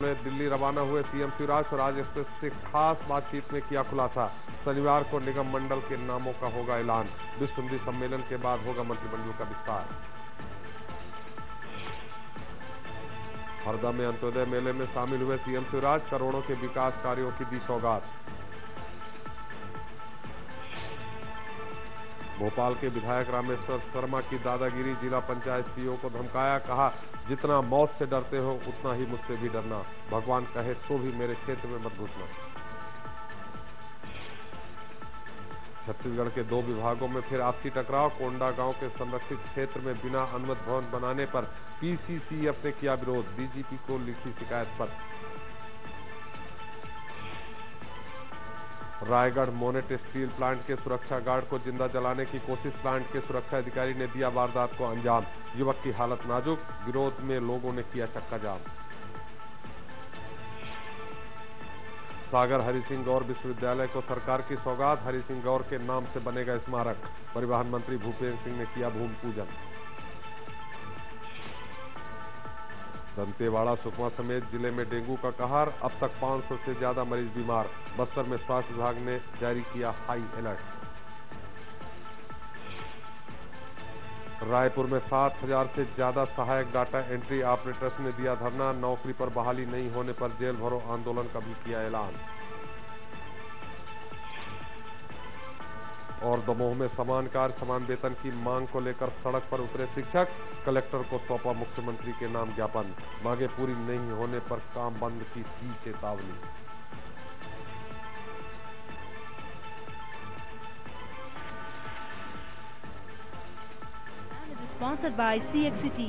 में दिल्ली रवाना हुए सीएम शिवराज स्वराज एक्सप्रेस से खास बातचीत में किया खुलासा। शनिवार को निगम मंडल के नामों का होगा ऐलान। विश्व हिंदी सम्मेलन के बाद होगा मंत्रिमंडल का विस्तार। हरदा में अंत्योदय मेले में शामिल हुए सीएम शिवराज, करोड़ों के विकास कार्यों की दी सौगात। भोपाल के विधायक रामेश्वर शर्मा की दादागिरी, जिला पंचायत सीईओ को धमकाया, कहा जितना मौत से डरते हो उतना ही मुझसे भी डरना, भगवान कहे तो भी मेरे क्षेत्र में मत घुसना। छत्तीसगढ़ के 2 विभागों में फिर आपसी टकराव। कोंडा गांव के संरक्षित क्षेत्र में बिना अनुमति भवन बनाने पर पीसीसीएफ ने किया विरोध, डीजीपी को लिखी शिकायत पत्र। रायगढ़ मोनेट स्टील प्लांट के सुरक्षा गार्ड को जिंदा जलाने की कोशिश, प्लांट के सुरक्षा अधिकारी ने दिया वारदात को अंजाम। युवक की हालत नाजुक, विरोध में लोगों ने किया चक्का जाम। सागर हरिसिंह गौर विश्वविद्यालय को सरकार की सौगात, हरिसिंह गौर के नाम से बनेगा स्मारक। परिवहन मंत्री भूपेंद्र सिंह ने किया भूमि पूजन। दंतेवाड़ा सुकमा समेत जिले में डेंगू का कहर, अब तक 500 से ज्यादा मरीज बीमार। बस्तर में स्वास्थ्य विभाग ने जारी किया हाई अलर्ट। रायपुर में 7000 से ज्यादा सहायक डाटा एंट्री ऑपरेटर्स ने दिया धरना, नौकरी पर बहाली नहीं होने पर जेल भरो आंदोलन का भी किया ऐलान। और दमोह में समान कार्य समान वेतन की मांग को लेकर सड़क पर उतरे शिक्षक, कलेक्टर को सौंपा मुख्यमंत्री के नाम ज्ञापन, मांगे पूरी नहीं होने पर काम बंद की दी चेतावनी। Sponsored by CXCT.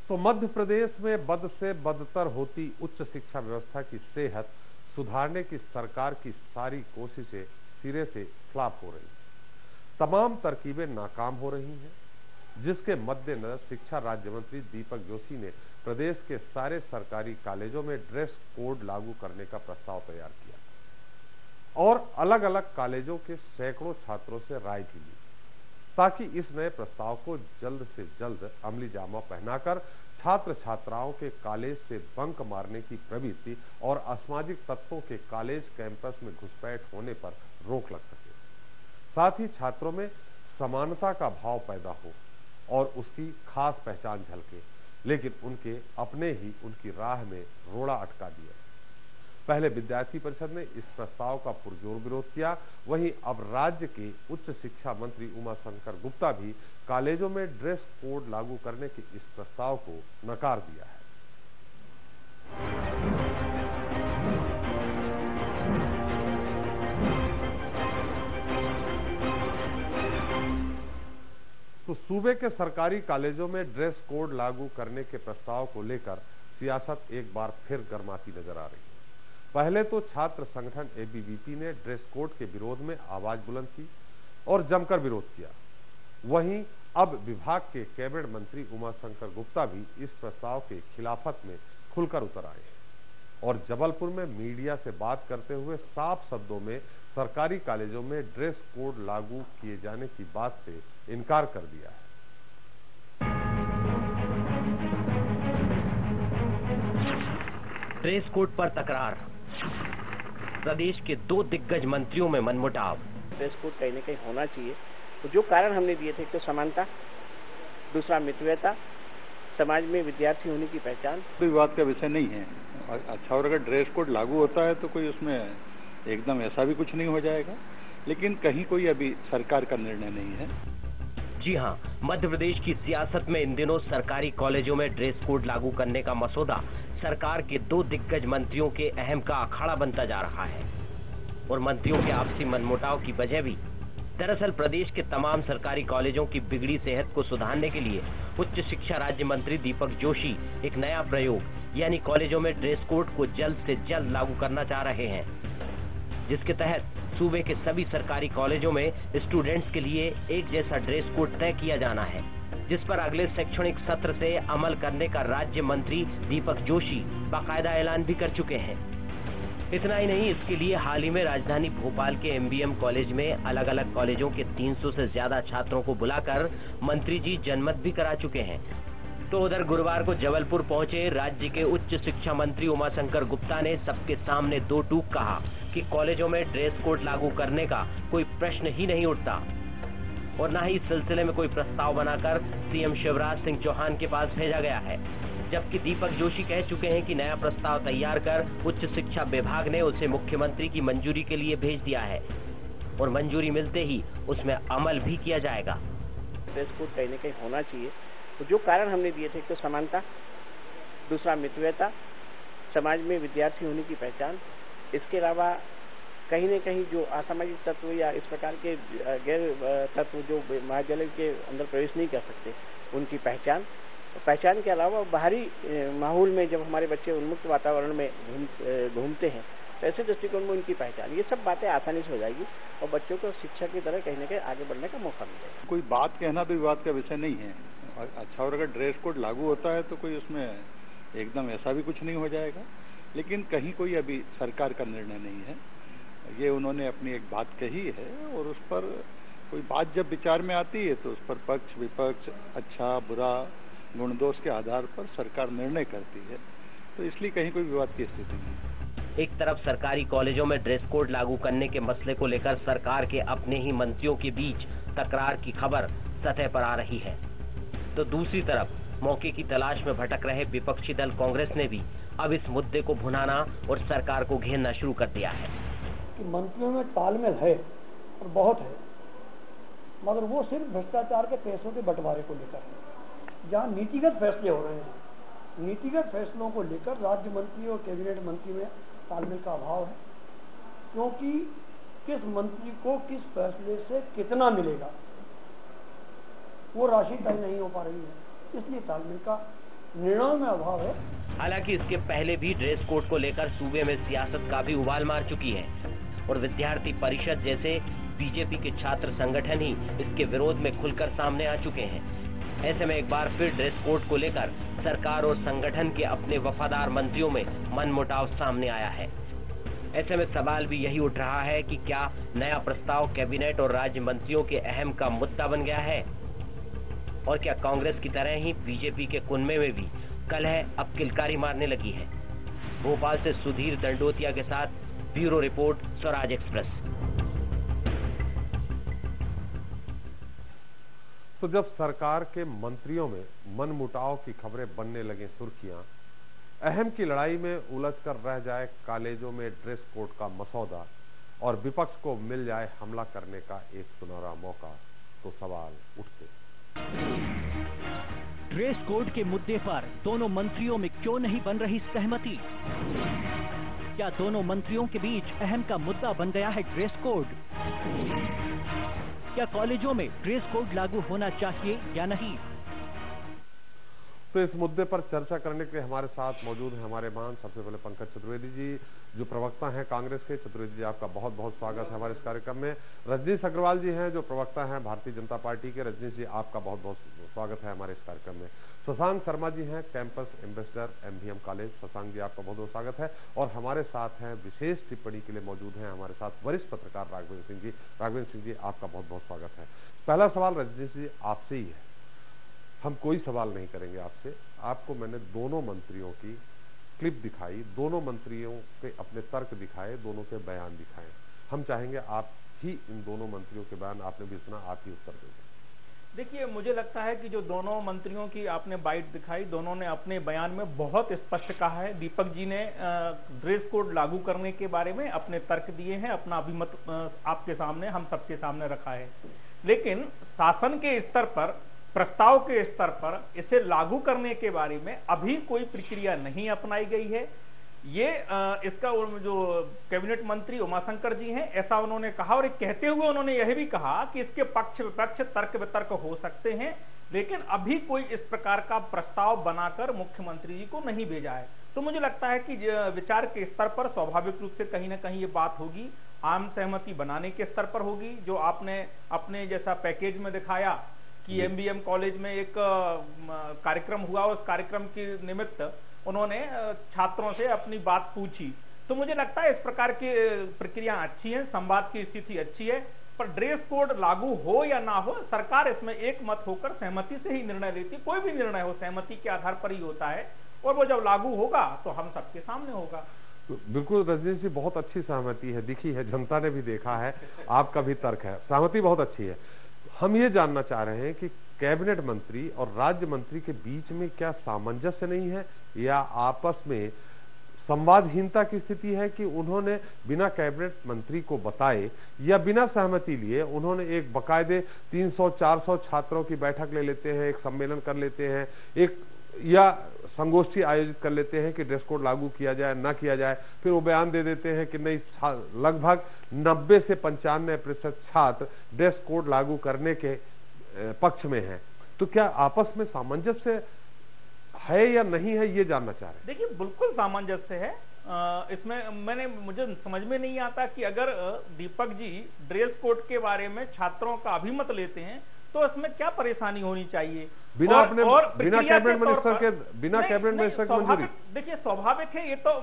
तो मध्य प्रदेश में बद से बदतर होती उच्च शिक्षा व्यवस्था की सेहत सुधारने की सरकार की सारी कोशिशें सिरे से फ्लॉप हो रही हैं। तमाम तरकीबें नाकाम हो रही हैं, जिसके मद्देनजर शिक्षा राज्य मंत्री दीपक जोशी ने प्रदेश के सारे सरकारी कॉलेजों में ड्रेस कोड लागू करने का प्रस्ताव तैयार किया और अलग अलग कॉलेजों के सैकड़ों छात्रों से राय भी ली, ताकि इस नए प्रस्ताव को जल्द से जल्द अमली जामा पहनाकर छात्र छात्राओं के कॉलेज से बंक मारने की प्रवृत्ति और असामाजिक तत्वों के कॉलेज कैंपस में घुसपैठ होने पर रोक लग सके। साथ ही छात्रों में समानता का भाव पैदा हो और उसकी खास पहचान झलके, लेकिन उनके अपने ही उनकी राह में रोड़ा अटका दिया। पहले विद्यार्थी परिषद ने इस प्रस्ताव का पुरजोर विरोध किया, वहीं अब राज्य के उच्च शिक्षा मंत्री उमाशंकर गुप्ता भी कॉलेजों में ड्रेस कोड लागू करने के इस प्रस्ताव को नकार दिया है। तो सूबे के सरकारी कॉलेजों में ड्रेस कोड लागू करने के प्रस्ताव को लेकर सियासत एक बार फिर गर्माती नजर आ रही है। पहले तो छात्र संगठन एबीवीपी ने ड्रेस कोड के विरोध में आवाज बुलंद की और जमकर विरोध किया। वहीं अब विभाग के कैबिनेट मंत्री उमाशंकर गुप्ता भी इस प्रस्ताव के खिलाफत में खुलकर उतर आए हैं और जबलपुर में मीडिया से बात करते हुए साफ शब्दों में सरकारी कॉलेजों में ड्रेस कोड लागू किए जाने की बात से इनकार कर दिया है। ड्रेस कोड पर तकरार, प्रदेश के 2 दिग्गज मंत्रियों में मनमुटाव। ड्रेस कोड कहीं न कहीं होना चाहिए। तो जो कारण हमने दिए थे, एक तो समानता, दूसरा मितव्ययता, समाज में विद्यार्थी होने की पहचान। कोई विवाद का विषय नहीं है। अच्छा, और अगर ड्रेस कोड लागू होता है तो कोई उसमें एकदम ऐसा भी कुछ नहीं हो जाएगा, लेकिन कहीं कोई अभी सरकार का निर्णय नहीं है। जी हां, मध्य प्रदेश की सियासत में इन दिनों सरकारी कॉलेजों में ड्रेस कोड लागू करने का मसौदा सरकार के 2 दिग्गज मंत्रियों के अहम का अखाड़ा बनता जा रहा है और मंत्रियों के आपसी मनमुटाव की वजह भी दरअसल प्रदेश के तमाम सरकारी कॉलेजों की बिगड़ी सेहत को सुधारने के लिए उच्च शिक्षा राज्य मंत्री दीपक जोशी एक नया प्रयोग यानी कॉलेजों में ड्रेस कोड को जल्द से जल्द लागू करना चाह रहे हैं, जिसके तहत सूबे के सभी सरकारी कॉलेजों में स्टूडेंट्स के लिए एक जैसा ड्रेस कोड तय किया जाना है, जिस पर अगले शैक्षणिक सत्र से अमल करने का राज्य मंत्री दीपक जोशी बाकायदा ऐलान भी कर चुके हैं। इतना ही नहीं, इसके लिए हाल ही में राजधानी भोपाल के एमबीएम कॉलेज में अलग अलग कॉलेजों के 300 से ज्यादा छात्रों को बुलाकर मंत्री जी जनमत भी करा चुके हैं। तो उधर गुरुवार को जबलपुर पहुंचे राज्य के उच्च शिक्षा मंत्री उमाशंकर गुप्ता ने सबके सामने दो टूक कहा कि कॉलेजों में ड्रेस कोड लागू करने का कोई प्रश्न ही नहीं उठता और न ही इस सिलसिले में कोई प्रस्ताव बनाकर सीएम शिवराज सिंह चौहान के पास भेजा गया है। जबकि दीपक जोशी कह चुके हैं कि नया प्रस्ताव तैयार कर उच्च शिक्षा विभाग ने उसे मुख्यमंत्री की मंजूरी के लिए भेज दिया है और मंजूरी मिलते ही उसमें अमल भी किया जाएगा। ड्रेस कोड कहीं न कहीं होना चाहिए। तो जो कारण हमने दिए थे, एक तो समानता, दूसरा मितव्ययता, समाज में विद्यार्थी होने की पहचान, इसके अलावा कहीं न कहीं जो असामाजिक तत्व या इस प्रकार के गैर तत्व जो महाविद्यालय के अंदर प्रवेश नहीं कर सकते, उनकी पहचान के अलावा बाहरी माहौल में जब हमारे बच्चे उन्मुक्त वातावरण में घूमते हैं तो ऐसे दृष्टिकोण में उनकी पहचान, ये सब बातें आसानी से हो जाएगी और बच्चों को शिक्षा की तरह कहीं न कहीं आगे बढ़ने का मौका मिलेगा। कोई बात कहना भी विवाद का विषय नहीं है। अच्छा, और अगर ड्रेस कोड लागू होता है तो कोई उसमें एकदम ऐसा भी कुछ नहीं हो जाएगा, लेकिन कहीं कोई अभी सरकार का निर्णय नहीं है। ये उन्होंने अपनी एक बात कही है और उस पर कोई बात जब विचार में आती है तो उस पर पक्ष विपक्ष, अच्छा बुरा, गुण दोष के आधार पर सरकार निर्णय करती है, तो इसलिए कहीं कोई विवाद की स्थिति नहीं। एक तरफ सरकारी कॉलेजों में ड्रेस कोड लागू करने के मसले को लेकर सरकार के अपने ही मंत्रियों के बीच तकरार की खबर सतह पर आ रही है, तो दूसरी तरफ मौके की तलाश में भटक रहे विपक्षी दल कांग्रेस ने भी अब इस मुद्दे को भुनाना और सरकार को घेरना शुरू कर दिया है। कि मंत्रियों में तालमेल है और बहुत है, मगर वो सिर्फ भ्रष्टाचार के पैसों के बंटवारे को लेकर है। जहाँ नीतिगत फैसले हो रहे हैं, नीतिगत फैसलों को लेकर राज्य मंत्री और कैबिनेट मंत्री में तालमेल का अभाव है, क्योंकि किस मंत्री को किस फैसले से कितना मिलेगा वो राशि तय नहीं हो पा रही है, इसलिए तालमेल का निर्णय में अभाव है। हालांकि इसके पहले भी ड्रेस कोड को लेकर सूबे में सियासत का भी उबाल मार चुकी है और विद्यार्थी परिषद जैसे बीजेपी के छात्र संगठन ही इसके विरोध में खुलकर सामने आ चुके हैं। ऐसे में एक बार फिर ड्रेस कोड को लेकर सरकार और संगठन के अपने वफादार मंत्रियों में मनमुटाव सामने आया है। ऐसे में सवाल भी यही उठ रहा है कि क्या नया प्रस्ताव कैबिनेट और राज्य मंत्रियों के अहम का मुद्दा बन गया है और क्या कांग्रेस की तरह ही बीजेपी के कुनबे में भी कलह अब किलकारी मारने लगी है। भोपाल से सुधीर दंडोतिया के साथ ब्यूरो रिपोर्ट, स्वराज एक्सप्रेस। तो जब सरकार के मंत्रियों में मनमुटाव की खबरें बनने लगे सुर्खियां, अहम की लड़ाई में उलझकर रह जाए कॉलेजों में ड्रेस कोड का मसौदा और विपक्ष को मिल जाए हमला करने का एक सुनहरा मौका, तो सवाल उठते। ड्रेस कोड के मुद्दे पर दोनों मंत्रियों में क्यों नहीं बन रही सहमति? क्या दोनों मंत्रियों के बीच अहम का मुद्दा बन गया है ड्रेस कोड? क्या कॉलेजों में ड्रेस कोड लागू होना चाहिए या नहीं? तो इस मुद्दे पर चर्चा करने के लिए हमारे साथ मौजूद हैं हमारे मान सबसे पहले पंकज चतुर्वेदी जी, जो प्रवक्ता हैं कांग्रेस के। चतुर्वेदी जी, आपका बहुत बहुत स्वागत है हमारे इस कार्यक्रम में। रजनीश अग्रवाल जी हैं जो प्रवक्ता हैं भारतीय जनता पार्टी के। रजनीश जी, आपका बहुत बहुत स्वागत है हमारे इस कार्यक्रम में। शशांक शर्मा जी हैं campus ambassador MBM college. Shashank ji, आपका बहुत बहुत स्वागत है। और हमारे साथ हैं विशेष टिप्पणी के लिए मौजूद हैं हमारे साथ वरिष्ठ पत्रकार राघवेंद्र सिंह जी। राघवेंद्र सिंह जी, आपका बहुत बहुत स्वागत है। पहला सवाल रजनीश जी आपसे ही है, हम कोई सवाल नहीं करेंगे आपसे। आपको मैंने दोनों मंत्रियों की क्लिप दिखाई, दोनों मंत्रियों के अपने तर्क दिखाए, दोनों के बयान दिखाए। हम चाहेंगे आप ही इन दोनों मंत्रियों के बयान, आपने भी सुना, आप ही उत्तर देंगे। देखिए, मुझे लगता है कि जो दोनों मंत्रियों की आपने बाइट दिखाई, दोनों ने अपने बयान में बहुत स्पष्ट कहा है। दीपक जी ने ड्रेस कोड लागू करने के बारे में अपने तर्क दिए हैं, अपना अभिमत आपके सामने, हम सबके सामने रखा है। लेकिन शासन के स्तर पर, प्रस्ताव के स्तर पर इसे लागू करने के बारे में अभी कोई प्रक्रिया नहीं अपनाई गई है। ये इसका जो कैबिनेट मंत्री उमाशंकर जी हैं, ऐसा उन्होंने कहा और कहते हुए उन्होंने यह भी कहा कि इसके पक्ष विपक्ष तर्क वितर्क हो सकते हैं, लेकिन अभी कोई इस प्रकार का प्रस्ताव बनाकर मुख्यमंत्री जी को नहीं भेजा है। तो मुझे लगता है कि विचार के स्तर पर स्वाभाविक रूप से कहीं ना कहीं ये बात होगी, आम सहमति बनाने के स्तर पर होगी। जो आपने अपने जैसा पैकेज में दिखाया कि एमबीएम कॉलेज में एक कार्यक्रम हुआ, उस कार्यक्रम के निमित्त उन्होंने छात्रों से अपनी बात पूछी, तो मुझे लगता है इस प्रकार की प्रक्रिया अच्छी है, संवाद की स्थिति अच्छी है, पर ड्रेस कोड लागू हो या ना हो, सरकार इसमें एक मत होकर सहमति से ही निर्णय लेती है। कोई भी निर्णय हो सहमति के आधार पर ही होता है, और वो जब लागू होगा तो हम सबके सामने होगा। तो बिल्कुल रजनीश जी, बहुत अच्छी सहमति है, दिखी है, जनता ने भी देखा है, आपका भी तर्क है, सहमति बहुत अच्छी है। हम ये जानना चाह रहे हैं कि कैबिनेट मंत्री और राज्य मंत्री के बीच में क्या सामंजस्य नहीं है, या आपस में संवादहीनता की स्थिति है कि उन्होंने बिना कैबिनेट मंत्री को बताए या बिना सहमति लिए उन्होंने एक बकायदे 300-400 छात्रों की बैठक ले लेते हैं, एक सम्मेलन कर लेते हैं, एक या संगोष्ठी आयोजित कर लेते हैं कि ड्रेस कोड लागू किया जाए ना किया जाए, फिर वो बयान दे देते हैं कि नहीं, लगभग 90 से 95% छात्र ड्रेस कोड लागू करने के पक्ष में हैं। तो क्या आपस में सामंजस्य है या नहीं है, ये जानना चाह रहे हैं। देखिए, बिल्कुल सामंजस्य है इसमें। मुझे समझ में नहीं आता कि अगर दीपक जी ड्रेस कोड के बारे में छात्रों का अभिमत लेते हैं तो इसमें क्या परेशानी होनी चाहिए बिना कैबिनेट मिनिस्टर की मंजूरी। देखिए, स्वाभाविक है, ये तो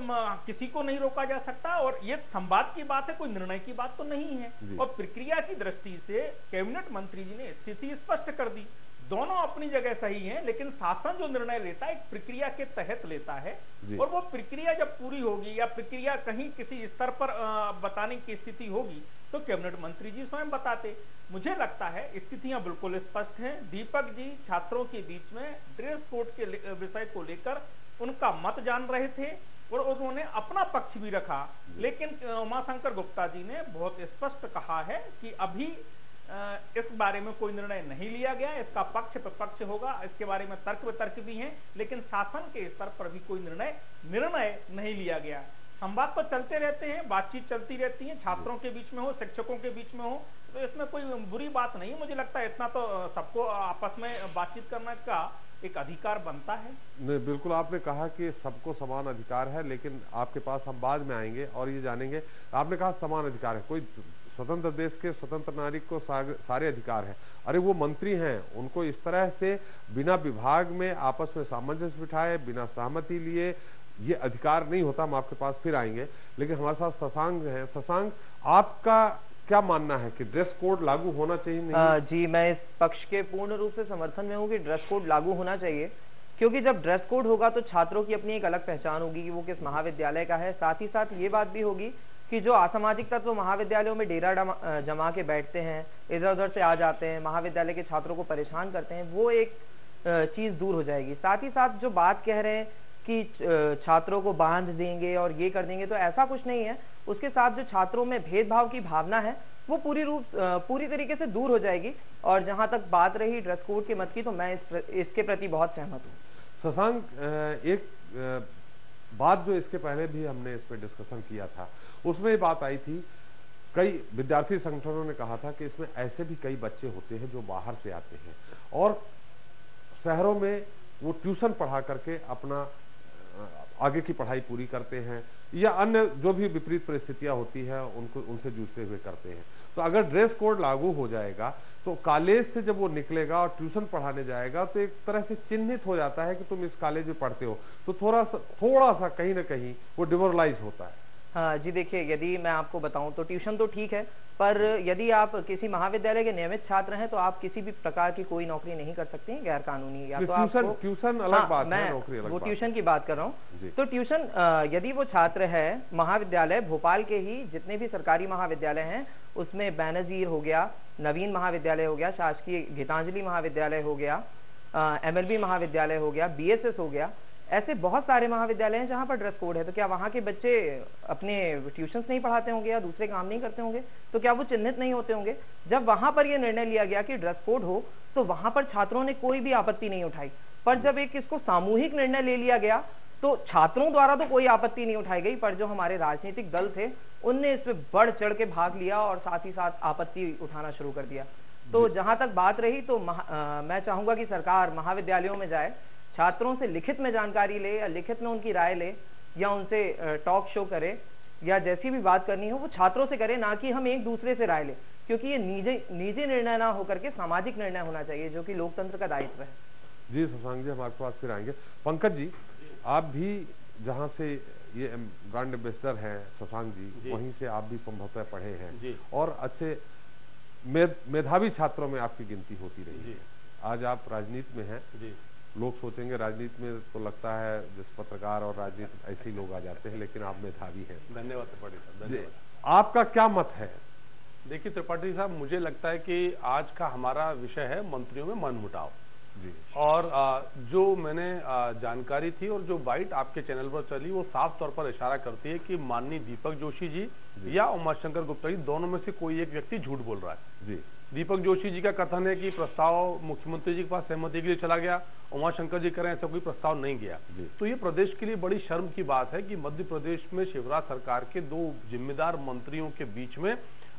किसी को नहीं रोका जा सकता, और ये संवाद की बात है, कोई निर्णय की बात तो नहीं है। और प्रक्रिया की दृष्टि से कैबिनेट मंत्री जी ने स्थिति स्पष्ट कर दी, दोनों अपनी जगह सही हैं, लेकिन शासन जो निर्णय लेता है एक प्रक्रिया के तहत लेता है, और वो प्रक्रिया जब पूरी होगी या प्रक्रिया कहीं किसी स्तर पर बताने की स्थिति होगी तो कैबिनेट मंत्री जी स्वयं बताते। मुझे लगता है स्थितियां बिल्कुल स्पष्ट हैं। दीपक जी छात्रों के बीच में ड्रेस कोड के विषय को लेकर उनका मत जान रहे थे और उन्होंने अपना पक्ष भी रखा, लेकिन उमाशंकर गुप्ता जी ने बहुत स्पष्ट कहा है कि अभी इस बारे में कोई निर्णय नहीं लिया गया, इसका पक्ष विपक्ष होगा, इसके बारे में तर्क वितर्क भी हैं, लेकिन शासन के स्तर पर भी कोई निर्णय नहीं लिया गया। संवाद तो चलते रहते हैं, बातचीत चलती रहती है, छात्रों के बीच में हो, शिक्षकों के बीच में हो, तो इसमें कोई बुरी बात नहीं। मुझे लगता है इतना तो सबको आपस में बातचीत करने का एक अधिकार बनता है। नहीं, बिल्कुल आपने कहा कि सबको समान अधिकार है, लेकिन आपके पास हम बाद में आएंगे और ये जानेंगे। आपने कहा समान अधिकार है, कोई स्वतंत्र देश के स्वतंत्र नागरिक को सारे अधिकार है। अरे वो मंत्री हैं, उनको इस तरह से बिना विभाग में आपस में सामंजस्य बिठाए, बिना सहमति लिए ये अधिकार नहीं होता। हम आपके पास फिर आएंगे, लेकिन हमारे साथ शशांक हैं। शशांक, आपका क्या मानना है कि ड्रेस कोड लागू होना चाहिए नहीं? जी, मैं इस पक्ष के पूर्ण रूप से समर्थन में हूँ कि ड्रेस कोड लागू होना चाहिए, क्योंकि जब ड्रेस कोड होगा तो छात्रों की अपनी एक अलग पहचान होगी कि वो किस महाविद्यालय का है। साथ ही साथ ये बात भी होगी कि जो असामाजिक तत्व महाविद्यालयों में डेरा जमा के बैठते हैं, इधर उधर से आ जाते हैं, महाविद्यालय के छात्रों को परेशान करते हैं, वो एक चीज दूर हो जाएगी। साथ ही साथ जो बात कह रहे हैं कि छात्रों को बांध देंगे और ये कर देंगे, तो ऐसा कुछ नहीं है। उसके साथ जो छात्रों में भेदभाव की भावना है वो पूरी तरीके से दूर हो जाएगी। और जहां तक बात रही ड्रेस कोड के मत की, तो मैं इसके प्रति बहुत सहमत हूँ। शशांक, एक बात जो इसके पहले भी हमने इस पर डिस्कशन किया था, उसमें बात आई थी, कई विद्यार्थी संगठनों ने कहा था कि इसमें ऐसे भी कई बच्चे होते हैं जो बाहर से आते हैं और शहरों में वो ट्यूशन पढ़ा करके अपना आगे की पढ़ाई पूरी करते हैं, या अन्य जो भी विपरीत परिस्थितियां होती है उनसे जूझते हुए करते हैं। तो अगर ड्रेस कोड लागू हो जाएगा तो कॉलेज से जब वो निकलेगा और ट्यूशन पढ़ाने जाएगा तो एक तरह से चिन्हित हो जाता है कि तुम इस कॉलेज में पढ़ते हो, तो थोड़ा सा कहीं ना कहीं वो डिमोरलाइज होता है। हाँ जी, देखिए, यदि मैं आपको बताऊं तो ट्यूशन तो ठीक है, पर यदि आप किसी महाविद्यालय के नियमित छात्र हैं तो आप किसी भी प्रकार की कोई नौकरी नहीं कर सकते हैं गैर कानूनी। या तो आपको ट्यूशन अलग बात है, नौकरी अलग वो बात ट्यूशन की बात कर रहा हूँ। तो ट्यूशन यदि वो छात्र है महाविद्यालय भोपाल के ही जितने भी सरकारी महाविद्यालय हैं उसमें बेनजीर हो गया, नवीन महाविद्यालय हो गया, शासकीय गीतांजलि महाविद्यालय हो गया, MLB महाविद्यालय हो गया, BSS हो गया, ऐसे बहुत सारे महाविद्यालय हैं जहां पर ड्रेस कोड है। तो क्या वहां के बच्चे अपने ट्यूशंस नहीं पढ़ाते होंगे या दूसरे काम नहीं करते होंगे? तो क्या वो चिन्हित नहीं होते होंगे? जब वहां पर ये निर्णय लिया गया कि ड्रेस कोड हो तो वहां पर छात्रों ने कोई भी आपत्ति नहीं उठाई, पर जब एक इसको सामूहिक निर्णय ले लिया गया तो छात्रों द्वारा तो कोई आपत्ति नहीं उठाई गई, पर जो हमारे राजनीतिक दल थे उनने इस पे बढ़ चढ़ के भाग लिया और साथ ही साथ आपत्ति उठाना शुरू कर दिया। तो जहां तक बात रही तो मैं चाहूंगा कि सरकार महाविद्यालयों में जाए, छात्रों से लिखित में जानकारी ले या लिखित में उनकी राय ले या उनसे टॉक शो करे या जैसी भी बात करनी हो वो छात्रों से करे, ना कि हम एक दूसरे से राय ले, क्योंकि ये निजी निर्णय ना होकर के सामाजिक निर्णय होना चाहिए जो कि लोकतंत्र का दायित्व है। जी शशांक जी, हम आपके पास फिर आएंगे। पंकज जी, आप भी जहां से ये ब्रांड एम्बेसडर हैं शशांक जी, वहीं से आप भी संभवतः पढ़े हैं और अच्छे मेधावी छात्रों में आपकी गिनती होती रही है। आज आप राजनीति में हैं। लोग सोचेंगे राजनीति में तो लगता है जिस पत्रकार और राजनीति ऐसे ही लोग आ जाते हैं, लेकिन आप मेधावी हैं। धन्यवाद त्रिपाठी साहब, धन्यवाद। आपका क्या मत है? देखिए त्रिपाठी साहब, मुझे लगता है कि आज का हमारा विषय है मंत्रियों में मनमुटाव जी। और जो मैंने जानकारी थी और जो बाइट आपके चैनल पर चली, वो साफ तौर पर इशारा करती है कि माननीय दीपक जोशी जी या उमाशंकर गुप्ता जी, दोनों में से कोई एक व्यक्ति झूठ बोल रहा है जी। दीपक जोशी जी का कथन है कि प्रस्ताव मुख्यमंत्री जी के पास सहमति के लिए चला गया, उमाशंकर जी कह रहे हैं ऐसा कोई प्रस्ताव नहीं गया। तो ये प्रदेश के लिए बड़ी शर्म की बात है कि मध्य प्रदेश में शिवराज सरकार के दो जिम्मेदार मंत्रियों के बीच में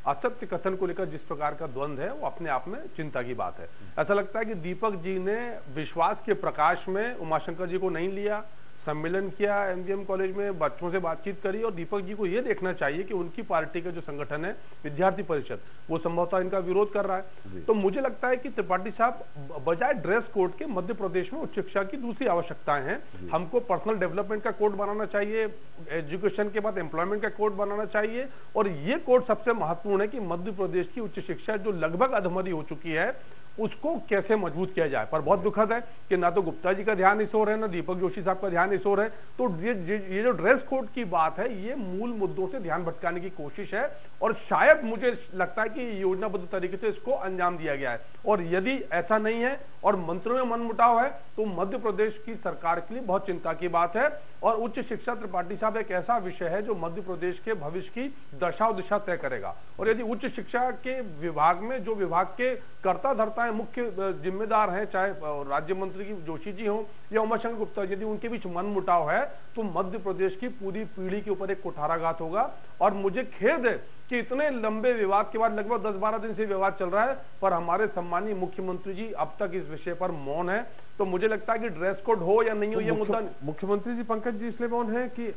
असत्य कथन को लेकर जिस प्रकार का द्वंद्व है, वो अपने आप में चिंता की बात है। ऐसा लगता है कि दीपक जी ने विश्वास के प्रकाश में उमाशंकर जी को नहीं लिया, सम्मेलन किया एमजीएम कॉलेज में, बच्चों से बातचीत करी और दीपक जी को यह देखना चाहिए कि उनकी पार्टी का जो संगठन है विद्यार्थी परिषद, वो संभवतः इनका विरोध कर रहा है। तो मुझे लगता है कि त्रिपाठी साहब, बजाय ड्रेस कोड के मध्य प्रदेश में उच्च शिक्षा की दूसरी आवश्यकताएं हैं। हमको पर्सनल डेवलपमेंट का कोड बनाना चाहिए, एजुकेशन के बाद एम्प्लॉयमेंट का कोड बनाना चाहिए, और ये कोड सबसे महत्वपूर्ण है कि मध्य प्रदेश की उच्च शिक्षा जो लगभग अधमरी हो चुकी है उसको कैसे मजबूत किया जाए। पर बहुत दुखद है कि ना तो गुप्ता जी का ध्यान इस ओर है, ना दीपक जोशी साहब का ध्यान इस ओर है। तो ये जो ड्रेस कोड की बात है, ये मूल मुद्दों से ध्यान भटकाने की कोशिश है और शायद मुझे लगता है कि योजनाबद्ध तरीके से इसको अंजाम दिया गया है। और यदि ऐसा नहीं है और मंत्रियों में मनमुटाव है तो मध्य प्रदेश की सरकार के लिए बहुत चिंता की बात है। और उच्च शिक्षा, त्रिपाठी साहब, एक ऐसा विषय है जो मध्य प्रदेश के भविष्य की दशा और दिशा तय करेगा। और यदि उच्च शिक्षा के विभाग में जो विभाग के कर्ता धर्ता है, मुख्य जिम्मेदार हैं, चाहे राज्य मंत्री की जोशी जी हों या उमाशंकर गुप्ता, यदि उनके बीच मनमुटाव है तो मध्य प्रदेश की पूरी पीढ़ी के ऊपर एक कुठाराघात होगा। और मुझे खेद है कि इतने लंबे विवाद के बाद, लगभग 10-12 दिन से विवाद चल रहा है, पर हमारे सम्मानीय मुख्यमंत्री जी अब तक इस विषय पर मौन है। तो मुझे लगता है कि ड्रेस कोड हो या नहीं हो, ये मुद्दा मुख्यमंत्री जी पंकज जी इसलिए मौन है कि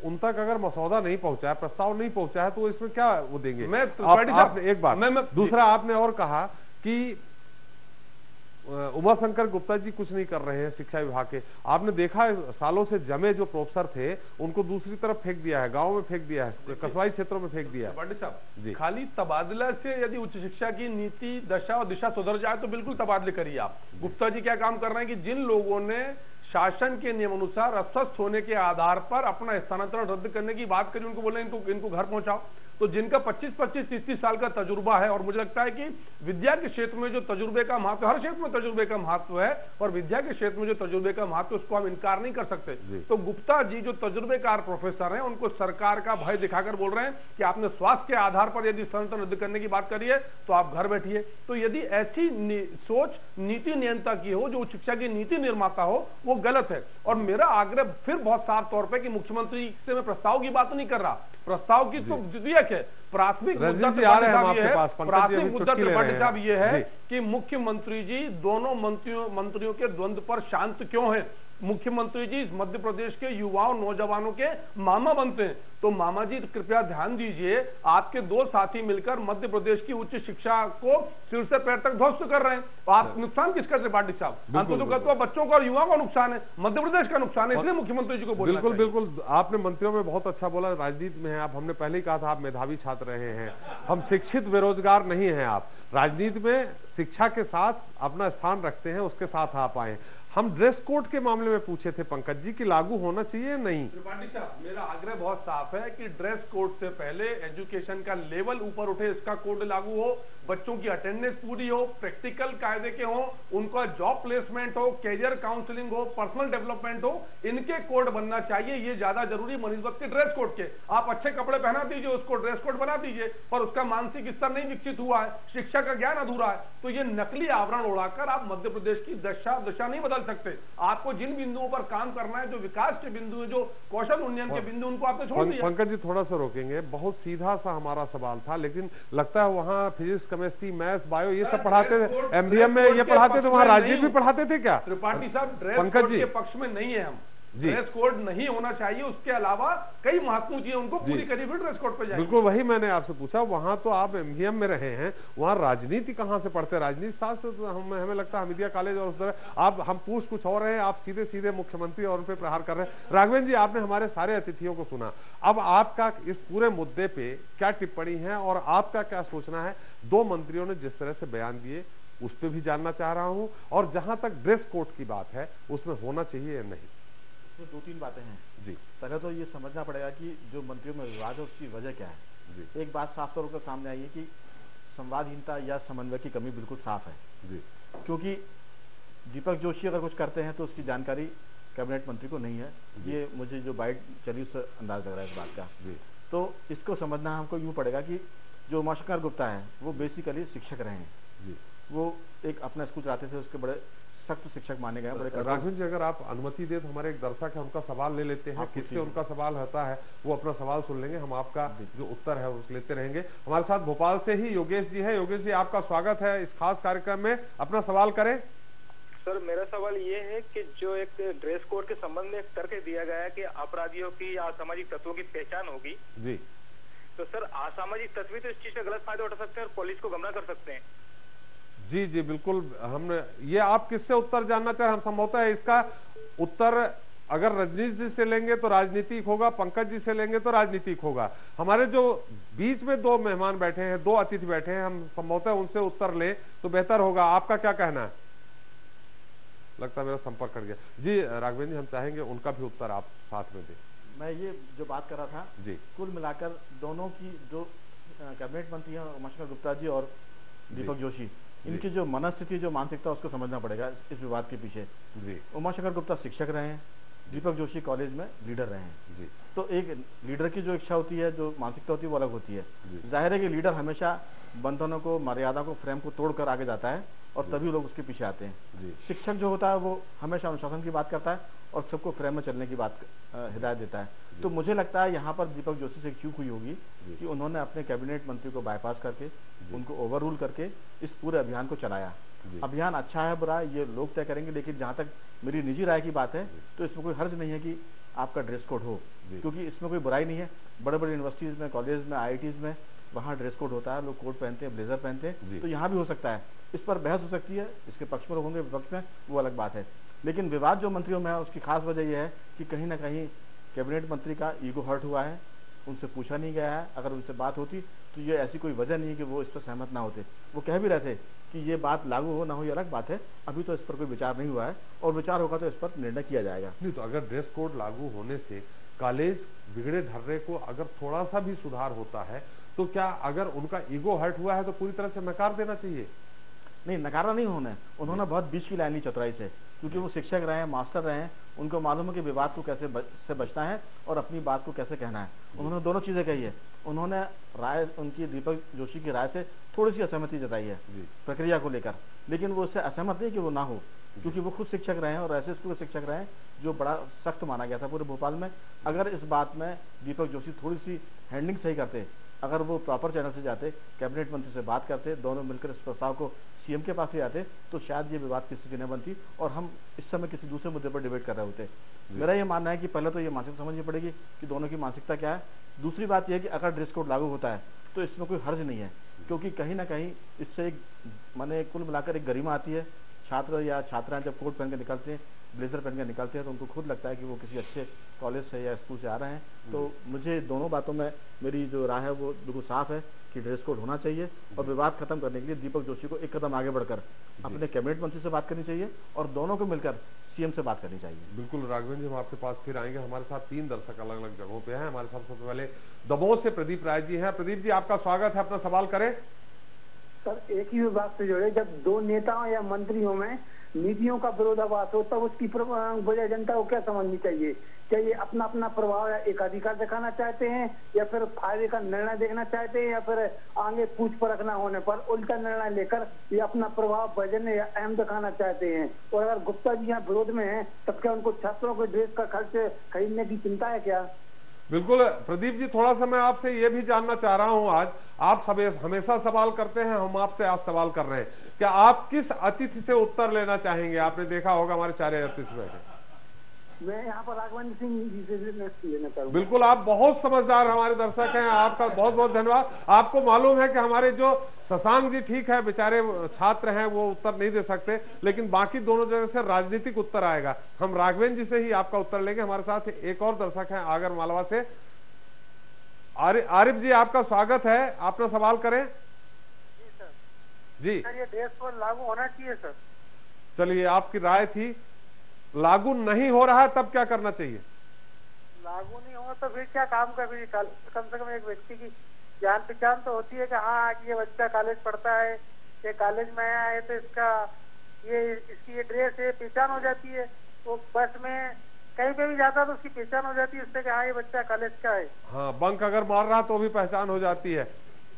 उन तक अगर मसौदा नहीं पहुंचा है, प्रस्ताव नहीं पहुंचा है, तो इसमें क्या वो देंगे? एक बात, दूसरा आपने और कहा कि उमाशंकर गुप्ता जी कुछ नहीं कर रहे हैं शिक्षा विभाग के। आपने देखा है सालों से जमे जो प्रोफेसर थे उनको दूसरी तरफ फेंक दिया है, गांव में फेंक दिया है, कस्बाई क्षेत्रों में फेंक दिया है। साहब, खाली तबादला से यदि उच्च शिक्षा की नीति, दशा और दिशा सुधर जाए तो बिल्कुल तबादले करिए आप। गुप्ता जी क्या काम कर रहे हैं कि जिन लोगों ने शासन के नियमानुसार अस्वस्थ होने के आधार पर अपना स्थानांतरण रद्द करने की बात करी, उनको बोले इनको घर पहुंचाओ। तो जिनका 25-25, 30-30 साल का तजुर्बा है, और मुझे लगता है कि विद्या के क्षेत्र में जो तजुर्बे का महत्व, हर क्षेत्र में तजुर्बे का महत्व है, और विद्या के क्षेत्र में जो तजुर्बे का महत्व, उसको हम इनकार नहीं कर सकते। तो गुप्ता जी जो तजुर्बेकार प्रोफेसर हैं, उनको सरकार का भय दिखाकर बोल रहे हैं कि आपने स्वास्थ्य के आधार पर यदि स्थानांतरण रद्द करने की बात करी है तो आप घर बैठिए। तो यदि ऐसी सोच नीति नियंता की हो, जो शिक्षा की नीति निर्माता हो, वो गलत है। और मेरा आग्रह फिर बहुत साफ तौर पर कि मुख्यमंत्री से मैं प्रस्ताव की बात नहीं कर रहा, प्रस्ताव की तो द्वितीयक है, प्राथमिक मुद्दा त्रिपाठी साहब ये है कि मुख्यमंत्री जी दोनों मंत्रियों के द्वंद्व पर शांत क्यों हैं। मुख्यमंत्री जी इस मध्य प्रदेश के युवाओं नौजवानों के मामा बनते हैं। तो मामा जी कृपया ध्यान दीजिए, आपके दो साथी मिलकर मध्य प्रदेश की उच्च शिक्षा को सिर से पैर तक ध्वस्त कर रहे हैं। आप नुकसान किसका त्रिपाठी साहब? अंततः बच्चों का और युवाओं का नुकसान है, मध्य प्रदेश का नुकसान है, इसलिए मुख्यमंत्री जी को बोलना चाहिए। बिल्कुल आपने मंत्रियों में बहुत अच्छा बोला, राजनीति में है आप। हमने पहले ही कहा था आप मेधावी छात्र रहे हैं, हम शिक्षित बेरोजगार नहीं हैं। आप राजनीति में शिक्षा के साथ अपना स्थान रखते हैं, उसके साथ आप आए। हम ड्रेस कोड के मामले में पूछे थे पंकज जी कि लागू होना चाहिए नहीं। त्रिपाठी साहब, मेरा आग्रह बहुत साफ है कि ड्रेस कोड से पहले एजुकेशन का लेवल ऊपर उठे, इसका कोड लागू हो, बच्चों की अटेंडेंस पूरी हो, प्रैक्टिकल कायदे के हो, उनका जॉब प्लेसमेंट हो, कैरियर काउंसलिंग हो, पर्सनल डेवलपमेंट हो, इनके कोड बनना चाहिए। ये ज्यादा जरूरी मनस्बत के ड्रेस कोड के। आप अच्छे कपड़े पहना दीजिए, उसको ड्रेस कोड बना दीजिए, पर उसका मानसिक स्तर नहीं विकसित हुआ है, शिक्षा का ज्ञान अधूरा है, तो ये नकली आवरण उड़ाकर आप मध्य प्रदेश की दशा नहीं बदल सकते। आपको जिन बिंदुओं पर काम करना है, जो विकास के बिंदु है, जो कौशल उन्नयन के बिंदु, उनको आपने छोड़ दिया। पंकज जी थोड़ा सा रोकेंगे, बहुत सीधा सा हमारा सवाल था, लेकिन लगता है वहाँ फिजिक्स, केमिस्ट्री, मैथ्स, बायो ये सब पढ़ाते थे, एमबीएम में ये पढ़ाते थे, वहाँ राजनीति भी पढ़ाते थे क्या? त्रिपाठी साहब, ड्रेस कोड के पक्ष में नहीं है हम। ड्रेस कोड नहीं होना चाहिए, उसके अलावा कई महत्वपूर्ण चीजें उनको पूरी करी फिर ड्रेस कोड पे जाएगी। बिल्कुल वही मैंने आपसे पूछा, वहां तो आप एमजीएम में रहे हैं, वहां राजनीति कहां से पढ़ते? राजनीति शास्त्र तो हमें लगता है हमीदिया कॉलेज और उस तरह। आप हम पूछ कुछ और रहे हैं, आप सीधे सीधे मुख्यमंत्री और उन पे प्रहार कर रहे हैं। राघवेंद्र जी, आपने हमारे सारे अतिथियों को सुना, अब आपका इस पूरे मुद्दे पे क्या टिप्पणी है और आपका क्या सोचना है? दो मंत्रियों ने जिस तरह से बयान दिए उस पर भी जानना चाह रहा हूं, और जहां तक ड्रेस कोड की बात है उसमें होना चाहिए या नहीं? तो दो तीन बातें हैं जी। पहले तो ये समझना पड़ेगा कि जो मंत्रियों में विवाद है उसकी वजह क्या है। जी। एक बात साफ तौर पर सामने आई है कि संवादहीनता या समन्वय की कमी बिल्कुल साफ है। जी। क्योंकि दीपक जोशी अगर कुछ करते हैं तो उसकी जानकारी कैबिनेट मंत्री को नहीं है, ये मुझे जो बाइट चली उससे अंदाज लग रहा है इस बात का। जी। तो इसको समझना हमको यूँ पड़ेगा कि जो उमाशंकर गुप्ता है वो बेसिकली शिक्षक रहे हैं। जी। वो एक अपना स्कूल चलाते थे, उसके बड़े सख्त शिक्षक माने गए, बड़े। राघवेंद्र जी, अगर आप अनुमति दे तो हमारे एक दर्शक है, उनका सवाल ले लेते हैं। किससे उनका सवाल रहता है वो अपना सवाल सुन लेंगे, हम आपका जो उत्तर है वो लेते रहेंगे। हमारे साथ भोपाल से ही योगेश जी है। योगेश जी, आपका स्वागत है इस खास कार्यक्रम में, अपना सवाल करें। सर, मेरा सवाल ये है कि जो एक ड्रेस कोड के संबंध में एक तर्क दिया गया है कि अपराधियों की या असामाजिक तत्वों की पहचान होगी जी, तो सर असामाजिक तत्व तो इस चीज का गलत फायदा उठा सकते हैं और पुलिस को गुमराह कर सकते हैं। जी जी बिल्कुल। हमने ये आप किससे उत्तर जानना चाहे? हम संभवतः इसका उत्तर अगर रजनीश जी से लेंगे तो राजनीतिक होगा, पंकज जी से लेंगे तो राजनीतिक होगा। हमारे जो बीच में दो मेहमान बैठे हैं, दो अतिथि बैठे हैं, हम संभवतः उनसे उत्तर लें तो बेहतर होगा। आपका क्या कहना है? लगता है मेरा संपर्क कट गया। जी राघवेंद्र जी, हम चाहेंगे उनका भी उत्तर आप साथ में दें। मैं ये जो बात कर रहा था जी, कुल मिलाकर दोनों की जो कैबिनेट मंत्री हैं उमाशंकर गुप्ता जी और दीपक जोशी, इनकी जो मनस्थिति, जो मानसिकता, उसको समझना पड़ेगा इस विवाद के पीछे। जी। उमाशंकर गुप्ता शिक्षक रहे हैं, दीपक जोशी कॉलेज में लीडर रहे हैं। जी। तो एक लीडर की जो इच्छा होती है, जो मानसिकता होती है, वो अलग होती है। जाहिर है कि लीडर हमेशा बंधनों को, मर्यादा को, फ्रेम को तोड़कर आगे जाता है और तभी लोग उसके पीछे आते हैं। शिक्षक जो होता है वो हमेशा अनुशासन की बात करता है और सबको फ्रेम में चलने की बात हिदायत देता है। तो मुझे लगता है यहाँ पर दीपक जोशी से चूक हुई होगी कि उन्होंने अपने कैबिनेट मंत्री को बाईपास करके, उनको ओवर रूल करके इस पूरे अभियान को चलाया। अभियान अच्छा है बुरा है ये लोग तय करेंगे, लेकिन जहाँ तक मेरी निजी राय की बात है तो इसमें कोई हर्ज नहीं है कि आपका ड्रेस कोड हो, क्योंकि इसमें कोई बुराई नहीं है। बड़े बड़े यूनिवर्सिटीज में, कॉलेज में, IITs में वहाँ ड्रेस कोड होता है, लोग कोट पहनते हैं, ब्लेजर पहनते हैं, तो यहाँ भी हो सकता है। इस पर बहस हो सकती है, इसके पक्ष में लोग होंगे, विपक्ष में, वो अलग बात है। लेकिन विवाद जो मंत्रियों में है उसकी खास वजह यह है कि कहीं ना कहीं कैबिनेट मंत्री का ईगो हर्ट हुआ है, उनसे पूछा नहीं गया है। अगर उनसे बात होती तो ये ऐसी कोई वजह नहीं है कि वो इस पर सहमत ना होते। वो कह भी रहे थे कि ये बात लागू हो ना हो ये अलग बात है, अभी तो इस पर कोई विचार नहीं हुआ है और विचार होगा तो इस पर निर्णय किया जाएगा। नहीं तो अगर ड्रेस कोड लागू होने से कॉलेज बिगड़े ढर्रे को अगर थोड़ा सा भी सुधार होता है तो क्या अगर उनका ईगो हर्ट हुआ है तो पूरी तरह से नकार देना चाहिए? नहीं, नकारा नहीं उन्होंने बहुत बीच की लाइन ली चतुराई से, क्योंकि वो शिक्षक रहे हैं, मास्टर रहे हैं, उनको मालूम है कि विवाद को कैसे से बचना है और अपनी बात को कैसे कहना है। उन्होंने दोनों चीजें कही है। उन्होंने राय, उनकी दीपक जोशी की राय से थोड़ी सी असहमति जताई है प्रक्रिया को लेकर, लेकिन वो उससे असहमत नहीं कि वो ना हो, क्योंकि वो खुद शिक्षक रहे हैं और ऐसे स्कूल के शिक्षक रहे हैं जो बड़ा सख्त माना गया था पूरे भोपाल में। अगर इस बात में दीपक जोशी थोड़ी सी हैंडलिंग सही करते, अगर वो प्रॉपर चैनल से जाते, कैबिनेट मंत्री से बात करते, दोनों मिलकर इस प्रस्ताव को CM के पास ले आते, तो शायद ये विवाद किसी की न बनती और हम इस समय किसी दूसरे मुद्दे पर डिबेट कर रहे होते। मेरा ये मानना है कि पहले तो ये मानसिकता समझनी पड़ेगी कि दोनों की मानसिकता क्या है। दूसरी बात यह है कि अगर ड्रेस कोड लागू होता है तो इसमें कोई हर्ज नहीं है, क्योंकि कहीं ना कहीं इससे एक माने कुल मिलाकर एक गरिमा आती है। छात्र या छात्राएं जब कोट पहन के निकलते हैं, ब्लेजर पहन के निकलते हैं, तो उनको खुद लगता है कि वो किसी अच्छे कॉलेज से या स्कूल से आ रहे हैं। तो मुझे दोनों बातों में मेरी जो राय है वो बिल्कुल साफ है कि ड्रेस कोड होना चाहिए और विवाद खत्म करने के लिए दीपक जोशी को एक कदम आगे बढ़कर अपने कैबिनेट मंत्री से बात करनी चाहिए और दोनों को मिलकर CM से बात करनी चाहिए। बिल्कुल राघवेंद्र जी, हम आपके पास फिर आएंगे। हमारे साथ 3 दर्शक अलग अलग जगहों पे हैं। हमारे साथ सबसे पहले दमोह से प्रदीप राय जी हैं। प्रदीप जी, आपका स्वागत है, अपना सवाल करें। सर, एक ही विभाग से जुड़े जब दो नेताओं या मंत्रियों में नीतियों का विरोधाभास हो तब उसकी वजह जनता को क्या समझनी चाहिए? क्या ये अपना अपना प्रभाव या एकाधिकार दिखाना चाहते हैं या फिर फायदे का निर्णय देखना चाहते हैं या फिर आगे पूछ परख न होने पर उल्टा निर्णय लेकर ये अपना प्रभाव वजन या अहम दिखाना चाहते हैं? और अगर गुप्ता जी यहाँ विरोध में हैं तब क्या उनको छात्रों को ड्रेस का खर्च खरीदने की चिंता है क्या? बिल्कुल प्रदीप जी, थोड़ा सा मैं आपसे ये भी जानना चाह रहा हूं, आज आप सब हमेशा सवाल करते हैं, हम आपसे आज सवाल कर रहे हैं, क्या आप किस अतिथि से उत्तर लेना चाहेंगे? आपने देखा होगा हमारे 4 अतिथि बैठे। मैं यहाँ पर राघवेंद्र सिंह जी से लेना चाहूँगा। बिल्कुल, आप बहुत समझदार हमारे दर्शक हैं, आपका बहुत बहुत धन्यवाद। आपको मालूम है कि हमारे जो शशांक जी ठीक है, बेचारे छात्र हैं, वो उत्तर नहीं दे सकते, लेकिन बाकी दोनों जगह से राजनीतिक उत्तर आएगा। हम राघवेंद्र जी से ही आपका उत्तर लेंगे। हमारे साथ एक और दर्शक हैं आगर मालवा से, आरिफ जी, आपका स्वागत है, अपना सवाल करें। जी सर। जी सर, ये ड्रेस कोड लागू होना चाहिए सर। चलिए, आपकी राय थी। लागू नहीं हो रहा है, तब क्या करना चाहिए? लागू नहीं हो तो फिर क्या काम का, फिर कम से कम एक व्यक्ति की जान पहचान तो होती है कि हाँ ये बच्चा कॉलेज पढ़ता है, ये कॉलेज में आया है, तो इसकी ये ड्रेस है, पहचान हो जाती है। वो बस में कहीं पे भी जाता है तो उसकी पहचान हो जाती है उससे कि हाँ ये बच्चा कॉलेज का है। हाँ, बंक अगर मार रहा तो भी पहचान हो जाती है।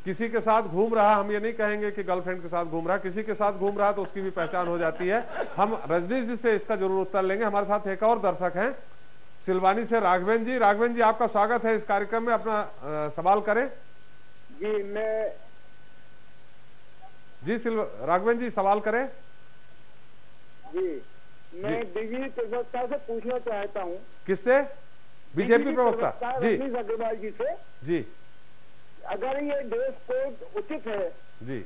किसी के साथ घूम रहा, हम ये नहीं कहेंगे कि गर्लफ्रेंड के साथ घूम रहा, किसी के साथ घूम रहा तो उसकी भी पहचान हो जाती है। हम रजनीश जी से इसका जरूर उत्तर लेंगे। हमारे साथ एक और दर्शक हैं सिलवानी से, राघवेंद्र जी। राघवेंद्र जी, आपका स्वागत है इस कार्यक्रम में, अपना सवाल करें। जी राघवेंद्र जी सवाल करें। जी, मैं बीजेपी प्रवक्ता से पूछना चाहता हूँ। किससे? बीजेपी प्रवक्ता जी, रजनीश अग्रवाल जी से। जी, अगर ये ड्रेस कोड उचित है जी,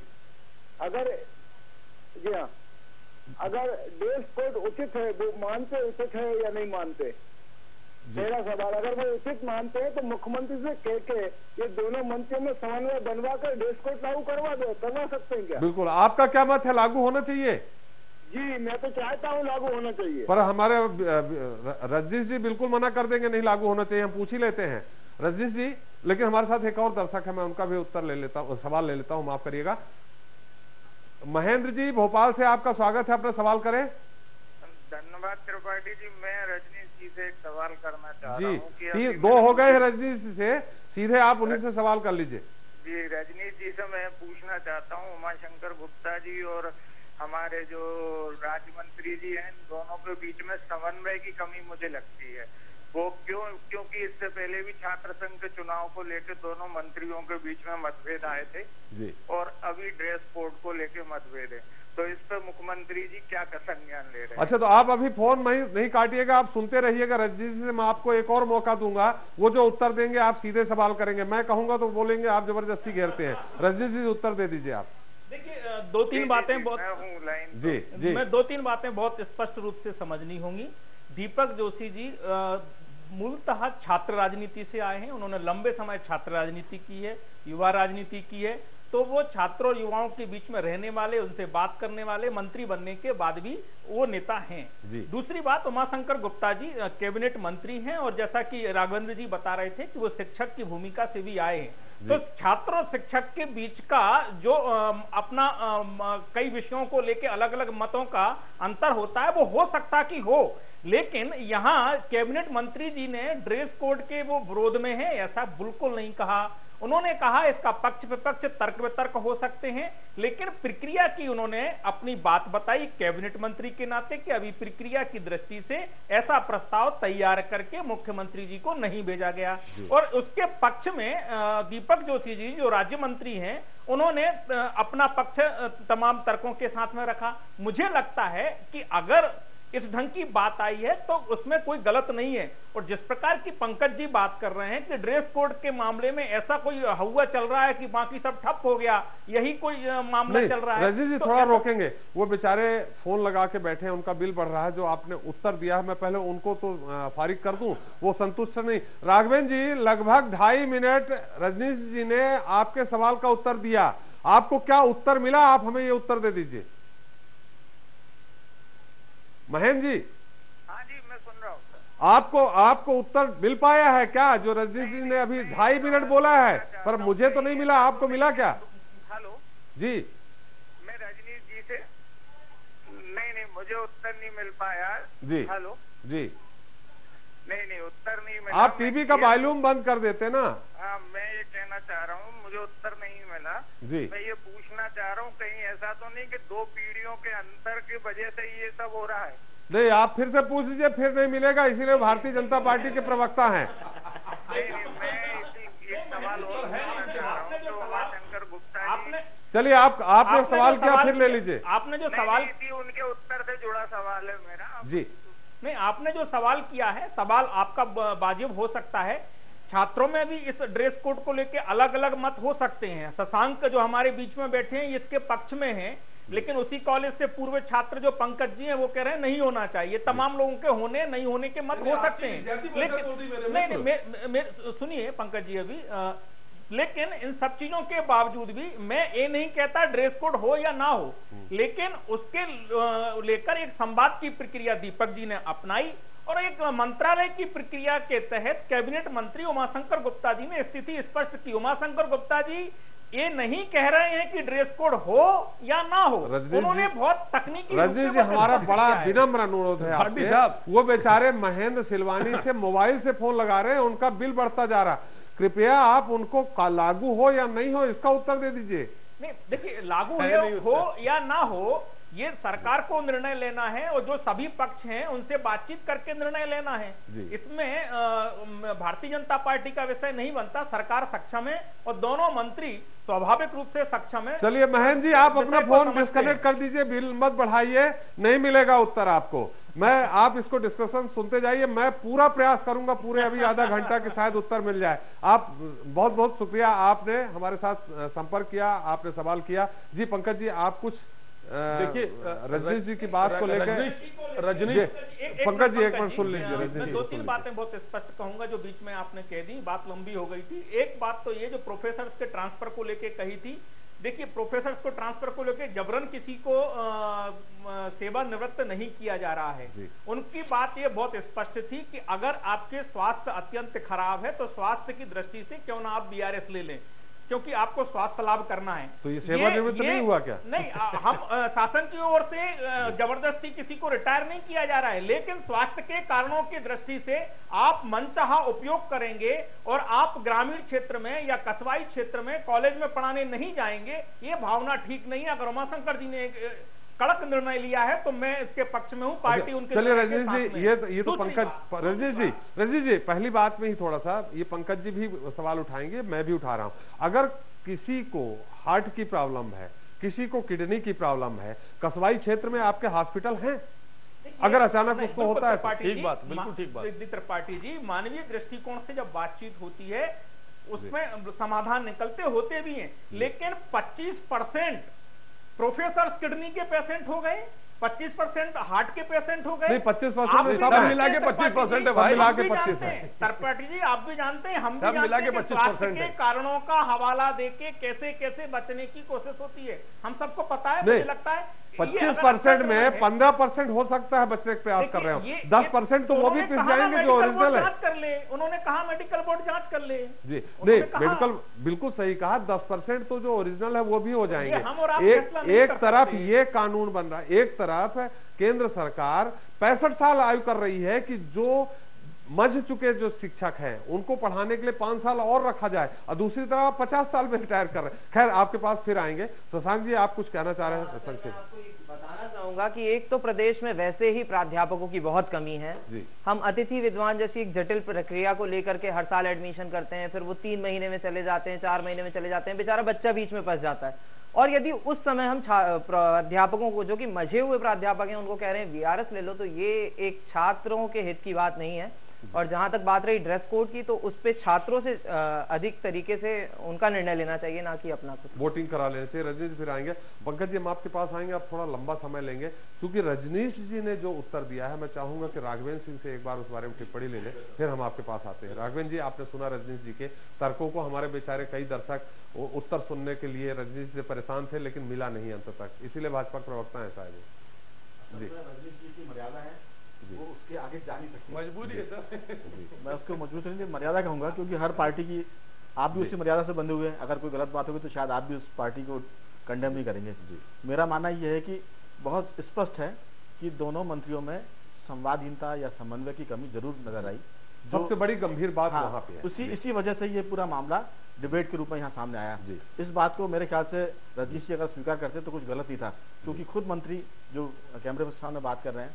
जी हाँ, अगर ड्रेस कोड उचित है, वो मानते उचित है या नहीं मानते? मेरा सवाल, अगर वो उचित मानते हैं तो मुख्यमंत्री से कह के ये दोनों मंत्रियों में समन्वय बनवा कर ड्रेस कोड लागू करवा सकते हैं क्या? बिल्कुल। आपका क्या मत है, लागू होना चाहिए? जी, मैं तो चाहता हूँ लागू होना चाहिए। पर हमारे रजनीश जी बिल्कुल मना कर देंगे, नहीं लागू होना चाहिए। हम पूछ ही लेते हैं रजनीश जी, लेकिन हमारे साथ एक और दर्शक है, मैं उनका भी उत्तर ले लेता हूँ, सवाल ले लेता हूँ, माफ करिएगा। महेंद्र जी, भोपाल से, आपका स्वागत है, अपना सवाल करें। धन्यवाद त्रिपाठी जी। मैं रजनीश जी से एक सवाल करना चाह रहा हूँ कि दो हो गए हैं रजनीश से, सीधे आप उन्हीं से सवाल कर लीजिए। जी, रजनीश जी से मैं पूछना चाहता हूँ, उमाशंकर गुप्ता जी और हमारे जो राज्य मंत्री जी हैं, दोनों के बीच में समन्वय की कमी मुझे लगती है। वो क्योंकि इससे पहले भी छात्र संघ के चुनाव को लेकर दोनों मंत्रियों के बीच में मतभेद आए थे जी, और अभी ड्रेस कोड को लेकर मतभेद है, तो इस पर मुख्यमंत्री जी क्या संज्ञान ले रहे हैं? अच्छा, तो आप अभी फोन नहीं काटिएगा, आप सुनते रहिएगा। रजनीश जी से मैं आपको एक और मौका दूंगा, वो जो उत्तर देंगे आप सीधे सवाल करेंगे, मैं कहूंगा तो बोलेंगे आप जबरदस्ती घेरते हैं। रजनीश जी उत्तर दे दीजिए आप। देखिए, दो तीन बातें बहुत स्पष्ट रूप से समझनी होंगी। दीपक जोशी जी मूलतः छात्र राजनीति से आए हैं, उन्होंने लंबे समय छात्र राजनीति की है, युवा राजनीति की है, तो वो छात्रों और युवाओं के बीच में रहने वाले, उनसे बात करने वाले, मंत्री बनने के बाद भी वो नेता हैं। दूसरी बात, उमाशंकर गुप्ता जी कैबिनेट मंत्री हैं, और जैसा कि राघवेंद्र जी बता रहे थे कि वो शिक्षक की भूमिका से भी आए हैं। तो छात्र और शिक्षक के बीच का जो अपना कई विषयों को लेकर अलग अलग मतों का अंतर होता है, वो हो सकता कि हो, लेकिन यहाँ कैबिनेट मंत्री जी ने ड्रेस कोड के वो विरोध में है ऐसा बिल्कुल नहीं कहा। उन्होंने कहा इसका पक्ष विपक्ष तर्क वितर्क हो सकते हैं, लेकिन प्रक्रिया की उन्होंने अपनी बात बताई कैबिनेट मंत्री के नाते कि अभी प्रक्रिया की दृष्टि से ऐसा प्रस्ताव तैयार करके मुख्यमंत्री जी को नहीं भेजा गया। और उसके पक्ष में दीपक जोशी जी जो राज्य मंत्री हैं, उन्होंने अपना पक्ष तमाम तर्कों के साथ में रखा। मुझे लगता है कि अगर इस ढंग की बात आई है तो उसमें कोई गलत नहीं है। और जिस प्रकार की पंकज जी बात कर रहे हैं कि ड्रेस कोड के मामले में ऐसा कोई हवा चल रहा है कि बाकी सब ठप हो गया, यही कोई मामला चल रहा है। रजनीश जी थोड़ा रोकेंगे, वो बेचारे फोन लगा के बैठे हैं, उनका बिल बढ़ रहा है। जो आपने उत्तर दिया है मैं पहले उनको तो फारिग कर दूं, वो संतुष्ट नहीं। राघवेंद्र जी, लगभग 2.5 मिनट रजनीश जी ने आपके सवाल का उत्तर दिया, आपको क्या उत्तर मिला, आप हमें ये उत्तर दे दीजिए। महेंद्र जी। हाँ जी, मैं सुन रहा हूँ। आपको उत्तर मिल पाया है क्या, जो रजनीश जी ने अभी 2.5 मिनट बोला है, पर मुझे तो नहीं मिला, आपको मिला क्या? हेलो जी, मैं रजनीश जी से नहीं, मुझे उत्तर नहीं मिल पाया जी। हेलो जी, नहीं, उत्तर नहीं मिला। आप टीवी का वॉल्यूम बंद कर देते ना। हाँ, मैं ये कहना चाह रहा हूँ, मुझे उत्तर नहीं मिला जी। मैं ये पूछना चाह रहा हूँ, कहीं ऐसा तो नहीं कि 2 पीढ़ियों के अंतर की वजह से ये सब हो रहा है? नहीं, आप फिर से पूछ लीजिए, फिर नहीं मिलेगा, इसीलिए भारतीय जनता पार्टी के प्रवक्ता हैं। नहीं, मैं इसी एक सवाल और पूछना चाह रहा हूँ, तो उमाशंकर गुप्ता जी। चलिए, आपने सवाल किया, फिर ले लीजिए। आपने जो सवाल उनके उत्तर से जुड़ा सवाल है मेरा। जी, नहीं, आपने जो सवाल किया है, सवाल आपका वाजिब हो सकता है। छात्रों में भी इस ड्रेस कोड को लेकर अलग अलग मत हो सकते हैं। शशांक जो हमारे बीच में बैठे हैं इसके पक्ष में हैं, लेकिन उसी कॉलेज से पूर्व छात्र जो पंकज जी हैं वो कह रहे हैं नहीं होना चाहिए। तमाम लोगों के होने नहीं होने के मत हो सकते हैं, लेकिन नहीं, सुनिए पंकज जी अभी, लेकिन इन सब चीजों के बावजूद भी मैं ये नहीं कहता ड्रेस कोड हो या ना हो, लेकिन उसके लेकर एक संवाद की प्रक्रिया दीपक जी ने अपनाई और एक मंत्रालय की प्रक्रिया के तहत कैबिनेट मंत्री उमाशंकर गुप्ता जी ने स्थिति स्पष्ट की। उमाशंकर गुप्ता जी ये नहीं कह रहे हैं कि ड्रेस कोड हो या ना हो, उन्होंने बहुत तकनीकी रजनीश जी हमारा बड़ा विनम्र अनुरोध है आपसे, वो बेचारे महेंद्र सिलवानी से मोबाइल से फोन लगा रहे हैं, उनका बिल बढ़ता जा रहा, कृपया आप उनको लागू हो या नहीं हो इसका उत्तर दे दीजिए। नहीं देखिए, लागू हो या ना हो ये सरकार को निर्णय लेना है और जो सभी पक्ष हैं उनसे बातचीत करके निर्णय लेना है। इसमें भारतीय जनता पार्टी का विषय नहीं बनता। सरकार सक्षम है और दोनों मंत्री स्वाभाविक रूप से सक्षम है। चलिए महेंद्र जी आप अपना फोन डिस्कनेक्ट कर दीजिए, बिल मत बढ़ाइए, नहीं मिलेगा उत्तर आपको। आप इसको डिस्कशन सुनते जाइए, मैं पूरा प्रयास करूंगा पूरे अभी आधा घंटा के शायद उत्तर मिल जाए। आप बहुत बहुत शुक्रिया, आपने हमारे साथ संपर्क किया, आपने सवाल किया। जी पंकज जी आप कुछ देखिए रजनीश जी की बात को लेकर, रजनीश पंकज जी एक मिनट सुन लीजिए। मैं दो तीन बातें बहुत स्पष्ट कहूंगा जो बीच में आपने कह दी, बात लंबी हो गई थी। एक बात तो ये जो प्रोफेसर के ट्रांसफर को लेकर कही थी, देखिए प्रोफेसर को ट्रांसफर को लेकर जबरन किसी को सेवानिवृत्त नहीं किया जा रहा है। उनकी बात ये बहुत स्पष्ट थी कि अगर आपके स्वास्थ्य अत्यंत खराब है तो स्वास्थ्य की दृष्टि से क्यों ना आप बीआरएस ले लें, क्योंकि आपको स्वास्थ्य लाभ करना है। तो ये सेवानिवृत्त नहीं हुआ क्या? नहीं, हम शासन की ओर से जबरदस्ती किसी को रिटायर नहीं किया जा रहा है, लेकिन स्वास्थ्य के कारणों की दृष्टि से आप मनचाहा उपयोग करेंगे और आप ग्रामीण क्षेत्र में या कस्बाई क्षेत्र में कॉलेज में पढ़ाने नहीं जाएंगे, ये भावना ठीक नहीं है। अगर उमाशंकर जी ने कड़क निर्णय लिया है तो मैं इसके पक्ष में हूं, पार्टी उनके। चलिए रजनीश जी ये तो पंकज, रजनीश जी पहली बात में ही थोड़ा सा ये पंकज जी भी सवाल उठाएंगे, मैं भी उठा रहा हूं। अगर किसी को हार्ट की प्रॉब्लम है, किसी को किडनी की प्रॉब्लम है, कस्बाई क्षेत्र में आपके हॉस्पिटल हैं, अगर अचानक उसको होता है, ठीक बात, बिल्कुल ठीक बात। त्रिपाठी जी मानवीय दृष्टिकोण से जब बातचीत होती है उसमें समाधान निकलते होते भी हैं, लेकिन 25% प्रोफेसर किडनी के पेशेंट हो गए, 25% हार्ट के पेशेंट हो गए। नहीं 25% सब मिला के 25% है भाई, मिला के 25 है। त्रिपाठी जी आप भी जानते हैं, हम भी मिला के जानते हैं 25% के कारणों का हवाला देके कैसे कैसे बचने की कोशिश होती है, हम सबको पता है। मुझे लगता है 25% में 15% हो सकता है बचने का प्रयास कर रहे हो, 10% तो वो भी पिस जाएंगे जो ओरिजिनल है। कर ले, उन्होंने कहा मेडिकल बोर्ड जांच कर ले। जी नहीं, मेडिकल बिल्कुल सही कहा, 10% तो जो ओरिजिनल है वो भी हो जाएंगे। एक तरफ ये कानून बन रहा है, एक तरफ केंद्र सरकार 65 साल आयु कर रही है कि जो मज चुके जो शिक्षक हैं उनको पढ़ाने के लिए 5 साल और रखा जाए, और दूसरी तरफ 50 साल में रिटायर कर रहे हैं। खैर आपके पास फिर आएंगे। शशांक जी आप कुछ कहना चाह रहे हैं? संक्षेप बताना चाहूंगा कि एक तो प्रदेश में वैसे ही प्राध्यापकों की बहुत कमी है। हम अतिथि विद्वान जैसी एक जटिल प्रक्रिया को लेकर के हर साल एडमिशन करते हैं, फिर वो 3 महीने में चले जाते हैं, 4 महीने में चले जाते हैं, बेचारा बच्चा बीच में फंस जाता है। और यदि उस समय हम प्राध्यापकों को, जो कि मजे हुए प्राध्यापक हैं, उनको कह रहे हैं वीआरएस ले लो, तो ये एक छात्रों के हित की बात नहीं है। और जहां तक बात रही ड्रेस कोड की, तो उस पे छात्रों से अधिक तरीके से उनका निर्णय लेना चाहिए, ना कि अपना कुछ वोटिंग करा लेने से। रजनीश फिर आएंगे। पंकज जी हम आपके पास आएंगे, आप थोड़ा लंबा समय लेंगे क्योंकि रजनीश जी ने जो उत्तर दिया है, मैं चाहूंगा कि राघवेंद्र सिंह से एक बार उस बारे में टिप्पणी ले लें, फिर हम आपके पास आते हैं। राघवेंद्र जी आपने सुना रजनीश जी के तर्कों को, हमारे बेचारे कई दर्शक उत्तर सुनने के लिए रजनीश से परेशान थे लेकिन मिला नहीं अंत तक, इसीलिए भाजपा प्रवक्ता है शायद। जी रजनीश जी की मर्यादा है, वो उसके आगे जा नहीं सकती, मजबूरी है सर। मैं उसको मजबूरी नहीं, मर्यादा कहूंगा, क्योंकि हर पार्टी की, आप भी उसी मर्यादा से बंधे हुए हैं। अगर कोई गलत बात होगी तो शायद आप भी उस पार्टी को कंडेम नहीं करेंगे। मेरा मानना यह है कि बहुत स्पष्ट है कि दोनों मंत्रियों में संवादहीनता या समन्वय की कमी जरूर नजर आई। सबसे बड़ी गंभीर बात वहां पे है। इसी वजह से ये पूरा मामला डिबेट के रूप में यहाँ सामने आया। इस बात को मेरे ख्याल से रजनीश जी अगर स्वीकार करते तो कुछ गलत ही था, क्योंकि खुद मंत्री जो कैमरे के सामने बात कर रहे हैं,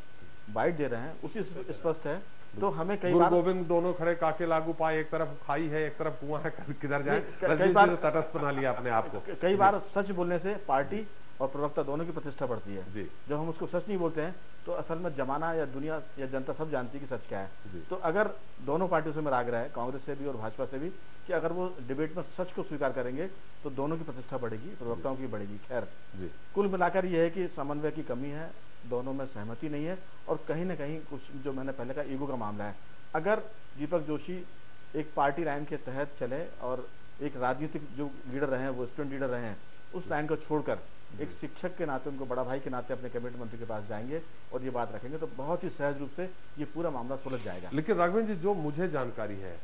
बाइट दे रहे हैं, उसी स्पष्ट है। तो हमें कई बार गोविंद दोनों खड़े काके लागू पाए, एक तरफ खाई है एक तरफ कुआं है, किधर जाए। कई बार तटस्थ बना लिया अपने आप को। कई बार सच बोलने से पार्टी और प्रवक्ता दोनों की प्रतिष्ठा बढ़ती है। जब हम उसको सच नहीं बोलते हैं तो असल में जमाना या दुनिया या जनता सब जानती है कि सच क्या है। तो अगर दोनों पार्टियों से मेरा आग्रह है, कांग्रेस से भी और भाजपा से भी, कि अगर वो डिबेट में सच को स्वीकार करेंगे तो दोनों की प्रतिष्ठा बढ़ेगी, प्रवक्ताओं की बढ़ेगी। खैर, कुल मिलाकर ये है कि समन्वय की कमी है, दोनों में सहमति नहीं है, और कहीं ना कहीं कुछ जो मैंने पहले कहा ईगो का मामला है। अगर दीपक जोशी एक पार्टी लाइन के तहत चले और एक राजनीतिक जो लीडर रहे हैं, वो स्टूडेंट लीडर रहे हैं, उस लाइन को छोड़कर एक शिक्षक के नाते, उनको बड़ा भाई के नाते अपने कैबिनेट मंत्री के पास जाएंगे और ये बात रखेंगे तो बहुत ही सहज रूप से ये पूरा मामला सुलझ जाएगा। लेकिन राघवेंद्र जी, जो मुझे जानकारी है,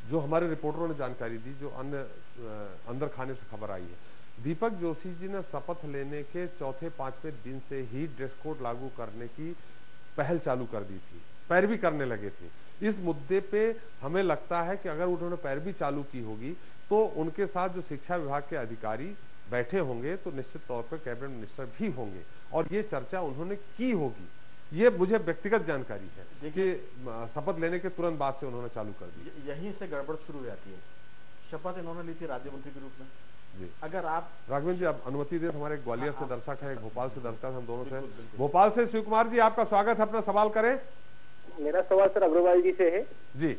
जो हमारे रिपोर्टरों ने जानकारी दी, जो अन्य अंदर खाने से खबर आई है, दीपक जोशी जी ने शपथ लेने के चौथे पांचवें दिन से ही ड्रेस कोड लागू करने की पहल चालू कर दी थी, पैरवी करने लगे थे। इस मुद्दे पे हमें लगता है कि अगर उन्होंने पैरवी चालू की होगी तो उनके साथ जो शिक्षा विभाग के अधिकारी बैठे होंगे तो निश्चित तौर पर कैबिनेट मिनिस्टर भी होंगे और ये चर्चा उन्होंने की होगी। ये मुझे व्यक्तिगत जानकारी है। देखिए, शपथ लेने के तुरंत बाद से उन्होंने चालू कर दी। यहीं से गड़बड़ शुरू हो जाती है। शपथ इन्होंने ली थी राज्य मंत्री के रूप में। जी, अगर आप राघवेंद्र जी आप अनुमति दें, हमारे ग्वालियर से दर्शक है, एक भोपाल से दर्शक, हम दोनों से। भोपाल से शिव कुमार जी, आपका स्वागत है, अपना सवाल करें। मेरा सवाल सर अग्रवाल जी से है। जी,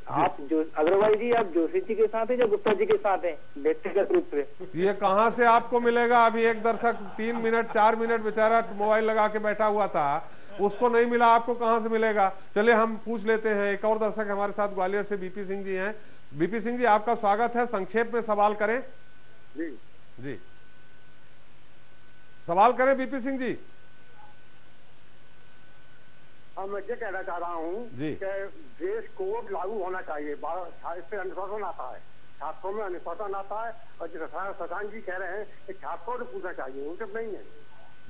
आप जो अग्रवाल जी, आप जोशी जी के साथ हैं या गुप्ता जी के साथ हैं व्यक्तिगत रूप से? ये कहाँ से आपको मिलेगा? अभी एक दर्शक 3 मिनट 4 मिनट बेचारा मोबाइल लगा के बैठा हुआ था, उसको नहीं मिला, आपको कहाँ से मिलेगा? चलिए हम पूछ लेते हैं। एक और दर्शक हमारे साथ ग्वालियर से बीपी सिंह जी हैं। बीपी सिंह जी, आपका स्वागत है, संक्षेप में सवाल करें। जी, सवाल करें बीपी सिंह जी। मैं ये कहना चाह रहा हूँ कि ड्रेस कोड लागू होना चाहिए। इससे अनुशासन आता है, छात्रों में अनुशासन आता है, और जो शशांक जी कह रहे हैं कि छात्रों को पूछना चाहिए, उनसे नहीं है।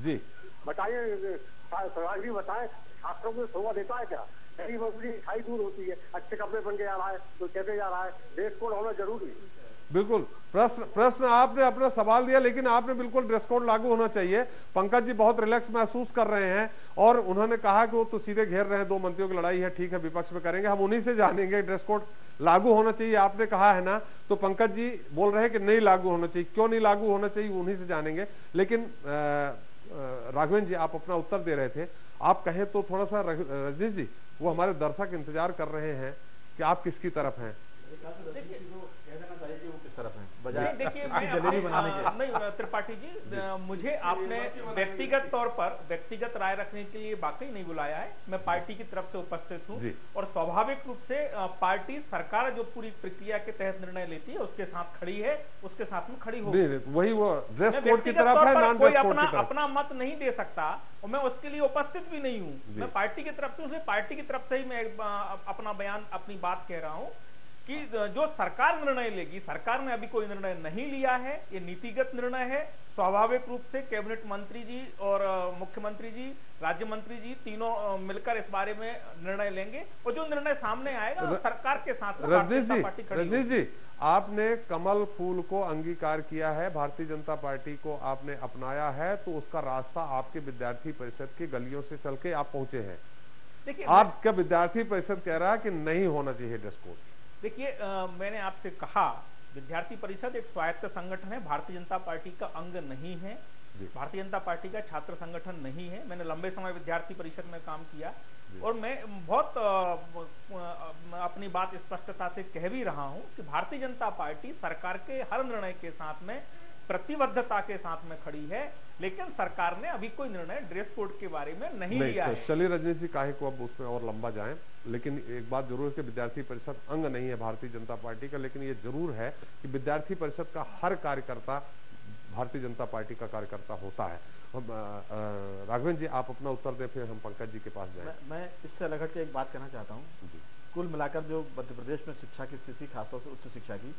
जी बताइए, शशांक जी बताएं, छात्रों को शोभा देता है क्या? कहीं मजबूरी खाई दूर होती है, अच्छे कपड़े पहन के जा रहा है तो कैसे जा रहा है? ड्रेस कोड होना जरूरी है। बिल्कुल, प्रश्न आपने अपना सवाल दिया, लेकिन आपने बिल्कुल ड्रेस कोड लागू होना चाहिए। पंकज जी बहुत रिलैक्स महसूस कर रहे हैं और उन्होंने कहा कि वो तो सीधे घेर रहे हैं, 2 मंत्रियों की लड़ाई है, ठीक है विपक्ष में करेंगे, हम उन्हीं से जानेंगे ड्रेस कोड लागू होना चाहिए आपने कहा है ना। तो पंकज जी बोल रहे हैं कि नहीं लागू होना चाहिए, क्यों नहीं लागू होना चाहिए उन्हीं से जानेंगे। लेकिन राघवेंद्र जी आप अपना उत्तर दे रहे थे, आप कहें तो थोड़ा सा। रजनीश जी, वो हमारे दर्शक इंतजार कर रहे हैं कि आप किसकी तरफ हैं। देखिए, जलेबी बनाने के नहीं त्रिपाठी जी, मुझे आपने व्यक्तिगत तौर पर व्यक्तिगत राय रखने के लिए वाकई नहीं बुलाया है। मैं पार्टी की तरफ से उपस्थित हूँ और स्वाभाविक रूप से पार्टी सरकार जो पूरी प्रक्रिया के तहत निर्णय लेती है उसके साथ खड़ी है, उसके साथ में खड़ी होगी। वही वो ड्रेस कोड की तरफ है, नॉन कोई अपना मत नहीं दे सकता और मैं उसके लिए उपस्थित भी नहीं हूँ। मैं पार्टी की तरफ से पार्टी की तरफ से ही मैं अपना बयान, अपनी बात कह रहा हूँ कि जो सरकार निर्णय लेगी, सरकार ने अभी कोई निर्णय नहीं लिया है, ये नीतिगत निर्णय है। स्वाभाविक रूप से कैबिनेट मंत्री जी और मुख्यमंत्री जी, राज्य मंत्री जी तीनों मिलकर इस बारे में निर्णय लेंगे और जो निर्णय सामने आएगा सरकार के साथ रजनीश जी, आपने कमल फूल को अंगीकार किया है, भारतीय जनता पार्टी को आपने अपनाया है, तो उसका रास्ता आपके विद्यार्थी परिषद की गलियों से चल के आप पहुंचे हैं। देखिए, आपका विद्यार्थी परिषद कह रहा है कि नहीं होना चाहिए ड्रेस कोड। देखिए, मैंने आपसे कहा विद्यार्थी परिषद एक स्वायत्त संगठन है, भारतीय जनता पार्टी का अंग नहीं है, भारतीय जनता पार्टी का छात्र संगठन नहीं है। मैंने लंबे समय विद्यार्थी परिषद में काम किया और मैं बहुत अपनी बात स्पष्टता से कह भी रहा हूं कि भारतीय जनता पार्टी सरकार के हर निर्णय के साथ में प्रतिबद्धता के साथ में खड़ी है, लेकिन सरकार ने अभी कोई निर्णय ड्रेस कोड के बारे में नहीं लिया है। चलिए रजनीश जी, काहे को अब उसमें और लंबा जाएं, लेकिन एक बात जरूर है कि विद्यार्थी परिषद अंग नहीं है भारतीय जनता पार्टी का, लेकिन ये जरूर है कि विद्यार्थी परिषद का हर कार्यकर्ता भारतीय जनता पार्टी का कार्यकर्ता होता है। राघवेंद्र जी आप अपना उत्तर दें, फिर हम पंकज जी के पास जाएं। मैं इससे अलग हटके एक बात कहना चाहता हूँ। कुल मिलाकर जो मध्य प्रदेश में शिक्षा की स्थिति, खासतौर से उच्च शिक्षा की,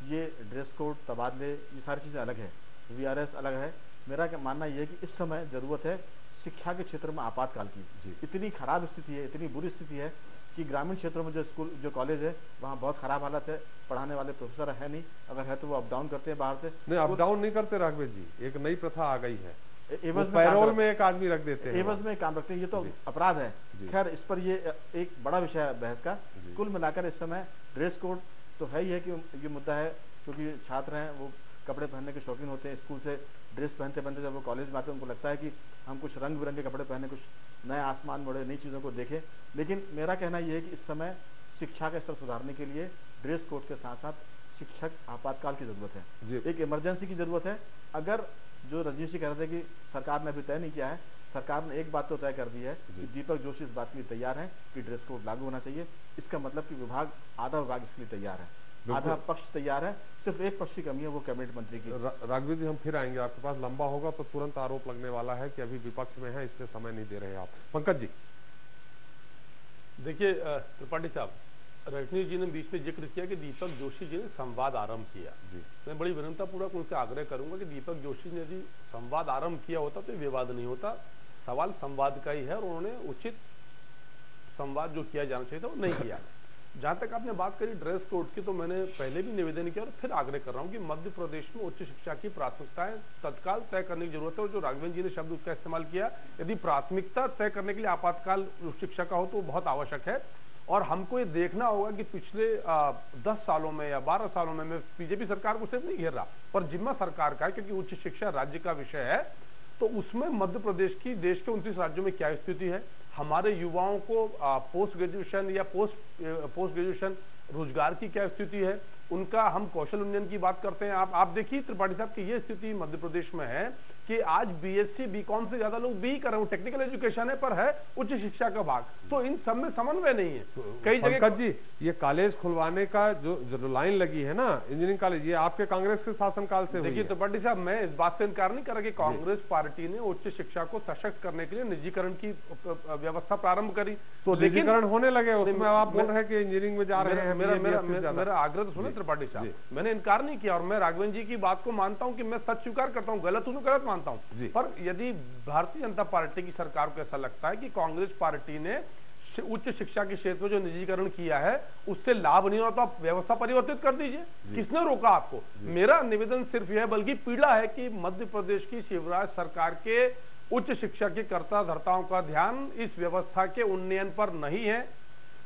ये ड्रेस कोड, तबादले, ये सारी चीजें अलग है, वीआरएस अलग है। मेरा मानना यह है कि इस समय जरूरत है शिक्षा के क्षेत्र में आपातकाल की। इतनी खराब स्थिति है, इतनी बुरी स्थिति है कि ग्रामीण क्षेत्रों में जो स्कूल, जो कॉलेज है, वहाँ बहुत खराब हालत है, पढ़ाने वाले प्रोफेसर है नहीं, अगर है तो वो अप डाउन करते हैं बाहर से। नहीं, अप डाउन नहीं करते राघवेंद्र जी, एक नई प्रथा आ गई है, पैरोल में एक आदमी रख देते हैं, एवज में काम रखते हैं, ये तो अपराध है। खैर, इस पर ये एक बड़ा विषय है बहस का। कुल मिलाकर इस समय ड्रेस कोड तो है ही है कि ये मुद्दा है, क्योंकि छात्र हैं वो कपड़े पहनने के शौकीन होते हैं। स्कूल से ड्रेस पहनते पहनते जब वो कॉलेज में आते हैं, उनको लगता है कि हम कुछ रंग बिरंगे कपड़े पहने, कुछ नए आसमान मोड़े, नई चीज़ों को देखें। लेकिन मेरा कहना यह है कि इस समय शिक्षा का स्तर सुधारने के लिए ड्रेस कोड के साथ साथ शिक्षक आपातकाल की जरूरत है, एक इमरजेंसी की जरूरत है। अगर जो रजनीश जी कह रहे थे कि सरकार ने अभी तय नहीं किया है, सरकार ने एक बात तो तय कर दी है कि दीपक जोशी इस बात के लिए तैयार है कि ड्रेस कोड लागू होना चाहिए। इसका मतलब कि आधा विभाग इसके लिए तैयार है, आधा पक्ष तैयार है, सिर्फ एक पक्ष की कमी है, वो कैबिनेट मंत्री की। राघवी जी, हम फिर आएंगे आपके पास, लंबा होगा तो तुरंत आरोप लगने वाला है कि अभी विपक्ष में है इसलिए समय नहीं दे रहे आप। पंकज जी देखिए, त्रिपाठी साहब, रजनीश जी ने बीच में जिक्र किया कि दीपक जोशी जी ने संवाद आरंभ किया। मैं बड़ी विनम्रतापूर्वक उनसे आग्रह करूंगा कि दीपक जोशी ने यदि संवाद आरंभ किया होता तो विवाद नहीं होता। सवाल संवाद का ही है और उन्होंने उचित संवाद जो किया जाना चाहिए था वो नहीं किया। जहां तक आपने बात करी ड्रेस कोड की, तो मैंने पहले भी निवेदन किया और फिर आग्रह कर रहा हूं कि मध्य प्रदेश में उच्च शिक्षा की प्राथमिकताएं तत्काल तय करने की जरूरत है। और जो राघवेंद्र जी ने शब्द उसका इस्तेमाल किया, यदि प्राथमिकता तय करने के लिए आपातकाल शिक्षा का हो तो बहुत आवश्यक है। और हमको ये देखना होगा कि पिछले 10 सालों में या 12 सालों में, मैं बीजेपी सरकार को सिर्फ नहीं घेर रहा, पर जिम्मा सरकार का है, क्योंकि उच्च शिक्षा राज्य का विषय है, तो उसमें मध्य प्रदेश की देश के 29 राज्यों में क्या स्थिति है, हमारे युवाओं को पोस्ट ग्रेजुएशन या पोस्ट ग्रेजुएशन रोजगार की क्या स्थिति है, उनका हम कौशल उन्नयन की बात करते हैं। आप देखिए त्रिपाठी साहब की ये स्थिति मध्य प्रदेश में है कि आज बीएससी बीकॉम से ज्यादा लोग बी कर रहे हैं, टेक्निकल एजुकेशन है पर है उच्च शिक्षा का भाग, तो इन सब में समन्वय नहीं है। कई जगह पंकज जी, ये कॉलेज खुलवाने का जो लाइन लगी है ना, इंजीनियरिंग कॉलेज, ये आपके कांग्रेस के शासनकाल से देखिए त्रिपाठी साहब, मैं इस बात से इनकार नहीं कर रहा कि कांग्रेस पार्टी ने उच्च शिक्षा को सशक्त करने के लिए निजीकरण की व्यवस्था प्रारंभ करी, तो निजीकरण होने लगे, उसमें आप बोल रहे हैं कि इंजीनियरिंग में जा रहे हैं। मेरा आग्रह तो सुने त्रिपाठी साहब, मैंने इनकार नहीं किया और मैं राघवेंद्र जी की बात को मानता हूं कि मैं सच स्वीकार करता हूं, गलत हूं तो गलत मानता हूं। पर यदि भारतीय जनता पार्टी की सरकार को ऐसा लगता है कि कांग्रेस पार्टी ने उच्च शिक्षा के क्षेत्र में जो निजीकरण किया है उससे लाभ नहीं होता, तो व्यवस्था परिवर्तित कर दीजिए, किसने रोका आपको? मेरा निवेदन सिर्फ यह बल्कि पीड़ा है कि मध्य प्रदेश की शिवराज सरकार के उच्च शिक्षा के कर्ता धर्ताओं का ध्यान इस व्यवस्था के उन्नयन पर नहीं है।